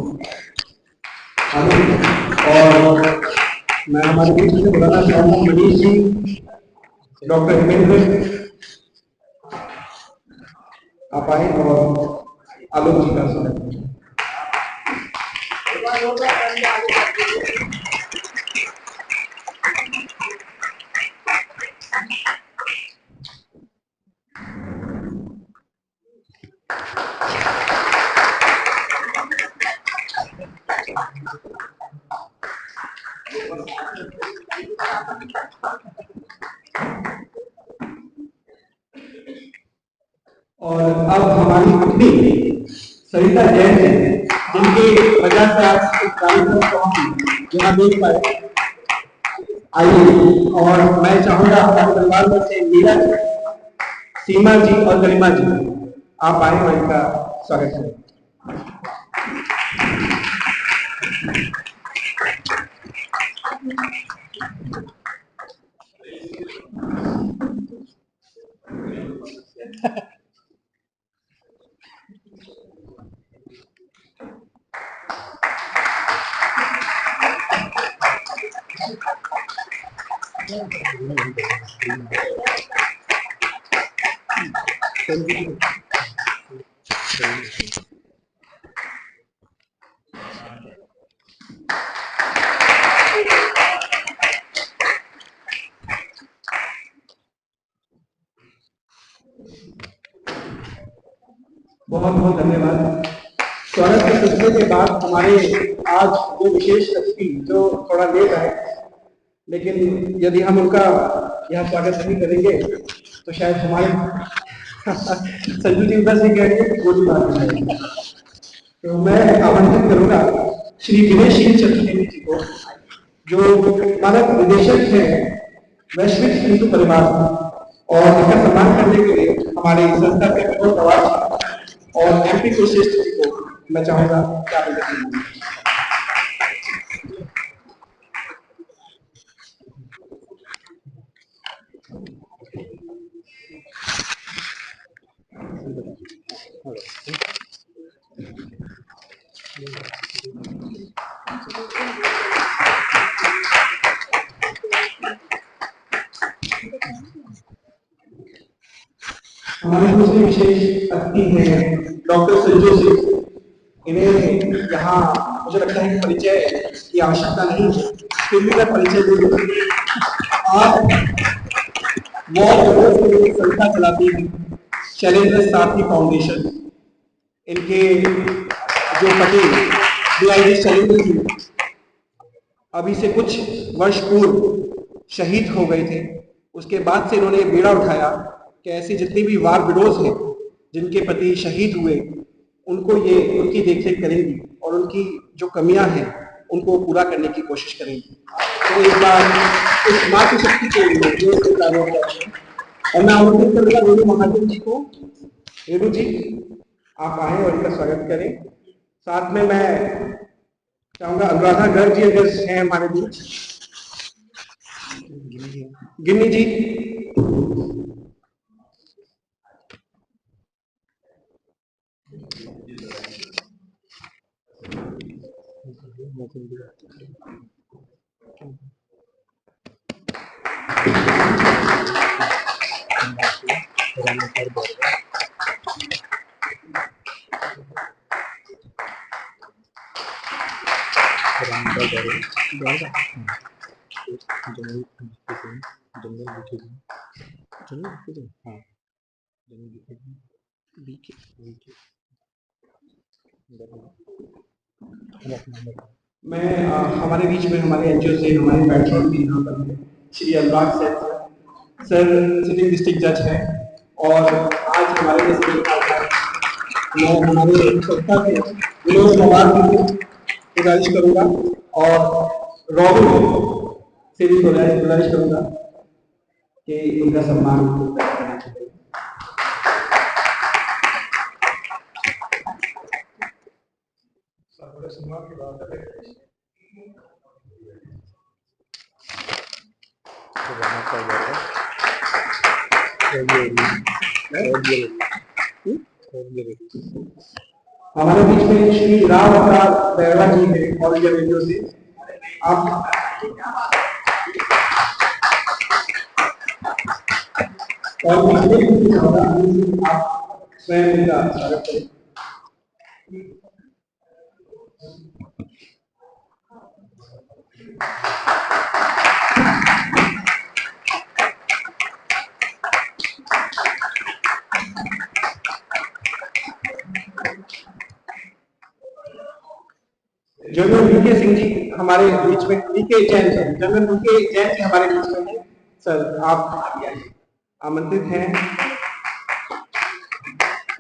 और मैं हमारे बीच में बुलाना चाहूंगा मनीष जी, डॉक्टर हेमेंद्र, आप आए और आलोक जी का स्वागत है। और अब हमारी पत्नी सरिता जैन है, जिनके वजह से आज इस कार्यक्रम को हम यहाँ देख पाए। आइए, और मैं चाहूंगा हमारे परिवार में से मीरा जी, सीमा जी और गरिमा जी आप आए और इनका स्वागत करें। बहुत बहुत धन्यवाद। स्वागत के सिलसिले के बाद हमारे आज जो विशेष अतिथि जो थोड़ा लेट आए, लेकिन यदि हम उनका यहाँ स्वागत नहीं करेंगे तो शायद हमारे संजू जी उधर से कहेंगे कि गोली मार दी जाएगी। तो मैं आमंत्रित करूंगा श्री विनय सिंह चतुर्वेदी जी को, जो मानक निदेशक है वैश्विक हिंदू परिवार, और इनका सम्मान करने के लिए हमारे संस्था के विनोद प्रवास और एमपी कुलश्रेष्ठ जी को मैं चाहूंगा क्या हमारे दूसरे विशेष अतिथि हैं डॉक्टर संजू सिंह। इन्हें यहाँ मुझे लगता है कि परिचय की आवश्यकता नहीं है, फिर भी मैं परिचय दे दूँ। आप वो संस्था चलाती है चैलेंजर साथी फाउंडेशन। इनके जो पति DIG चैलेंजर जी अभी से कुछ वर्ष पूर्व शहीद हो गए थे। उसके बाद से इन्होंने बेड़ा उठाया कि ऐसी जितनी भी वार विडोज हैं जिनके पति शहीद हुए, उनको ये उनकी देखरेख करेंगी और उनकी जो कमियां हैं उनको पूरा करने की कोशिश करेंगी। तो एक बार इस मातृशक्ति के लिए और मैं आमंत्रित करूंगा रेणु महाजन जी को। रेणु जी आप आए और इनका स्वागत करें। साथ में मैं चाहूंगा अनुराधा गर्ग जी अगर हैं हमारे बीच, गिन्नी जी, मैं हमारे बीच में हमारे एनजीओ से हमारे पैट्रन भी यहाँ पर Shri Anurag sir sitting district जज है और आज हमारे देश में मैं हमारे संस्था के विनोद पवार जी को गुजारिश करूंगा और रॉबिन से भी गुजारिश करूंगा कि उनका सम्मान करना चाहिए। हमारे बीच में श्री राम अवतार बैरवा जी है और ये रेडियो से आप और आप स्वयं इनका स्वागत करें। जनरल वीके सिंह जी हमारे बीच में, VK Jain sir, general VK Jain ji हमारे बीच में हैं। सर आप आमंत्रित हैं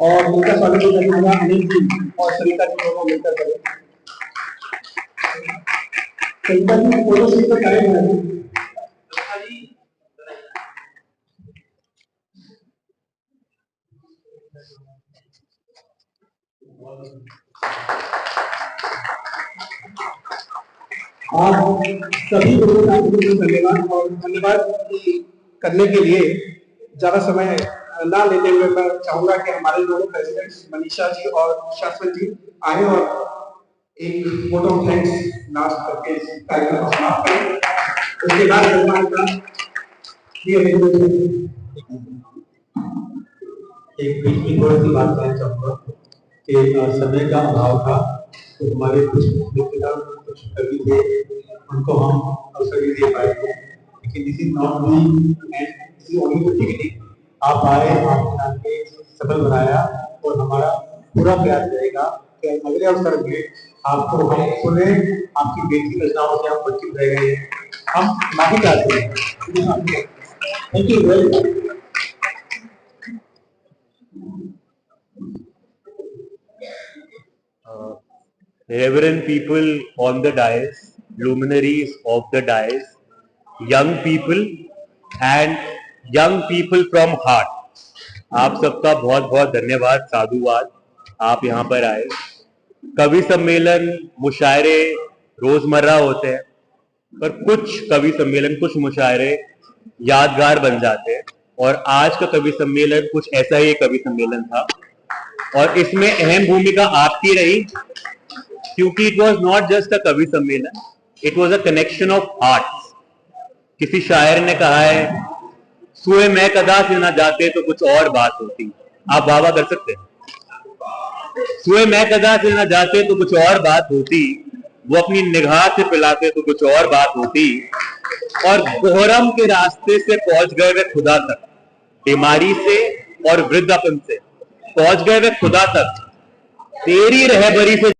और उनका स्वागत करूंगा अनिल जी और सरिता जी दोनों मिलकर करें। सरिता जी फोटो शूट पर करें। आप सभी लोगों का धन्यवाद और धन्यवाद करने के लिए ज्यादा समय ना लेते हुए मैं चाहूंगा कि हमारे दोनों प्रेसिडेंट्स मनीषा जी और शाश्वत जी आए और एक वोट ऑफ थैंक्स लास्ट करके इस कार्यक्रम को समाप्त करें। उसके बाद एक बीच में थोड़ी सी बात कहना चाहूंगा कि समय का अभाव था तो हमारे कुछ मित्र कुछ कवि थे उनको हम अवसर नहीं दे पाए थे, लेकिन this is not the only आप आए, आपने सफल बनाया और हमारा पूरा प्रयास रहेगा कि अगले अवसर में आपको हम सुने, आपकी बेटी रचनाओं से आप परिचित रह गए हैं, हम माफी चाहते हैं। Thank you very much. Reverend people on the dais, luminaries of the dais, young people and young people from heart. आप सबका बहुत बहुत धन्यवाद, साधुवाद, आप यहाँ पर आए। कवि सम्मेलन, मुशायरे रोजमर्रा होते हैं, पर कुछ कवि सम्मेलन, कुछ मुशायरे यादगार बन जाते हैं और आज का कवि सम्मेलन कुछ ऐसा ही एक कवि सम्मेलन था और इसमें अहम भूमिका आपकी रही क्योंकि it was not just a कवि सम्मेलन, it was a connection of arts. किसी शायर ने कहा है, सुए मैं कदा से ना जाते तो कुछ और बात होती। आप वाह कर सकते हैं। सुए मैं कदा से ना जाते तो कुछ और बात होती, वो अपनी निगाह से पिलाते तो कुछ और बात होती, और बोहरम के रास्ते से पहुंच गए वे खुदा तक, बीमारी से और वृद्धापन से पहुंच गए वे खुदा तक, तेरी रहबरी से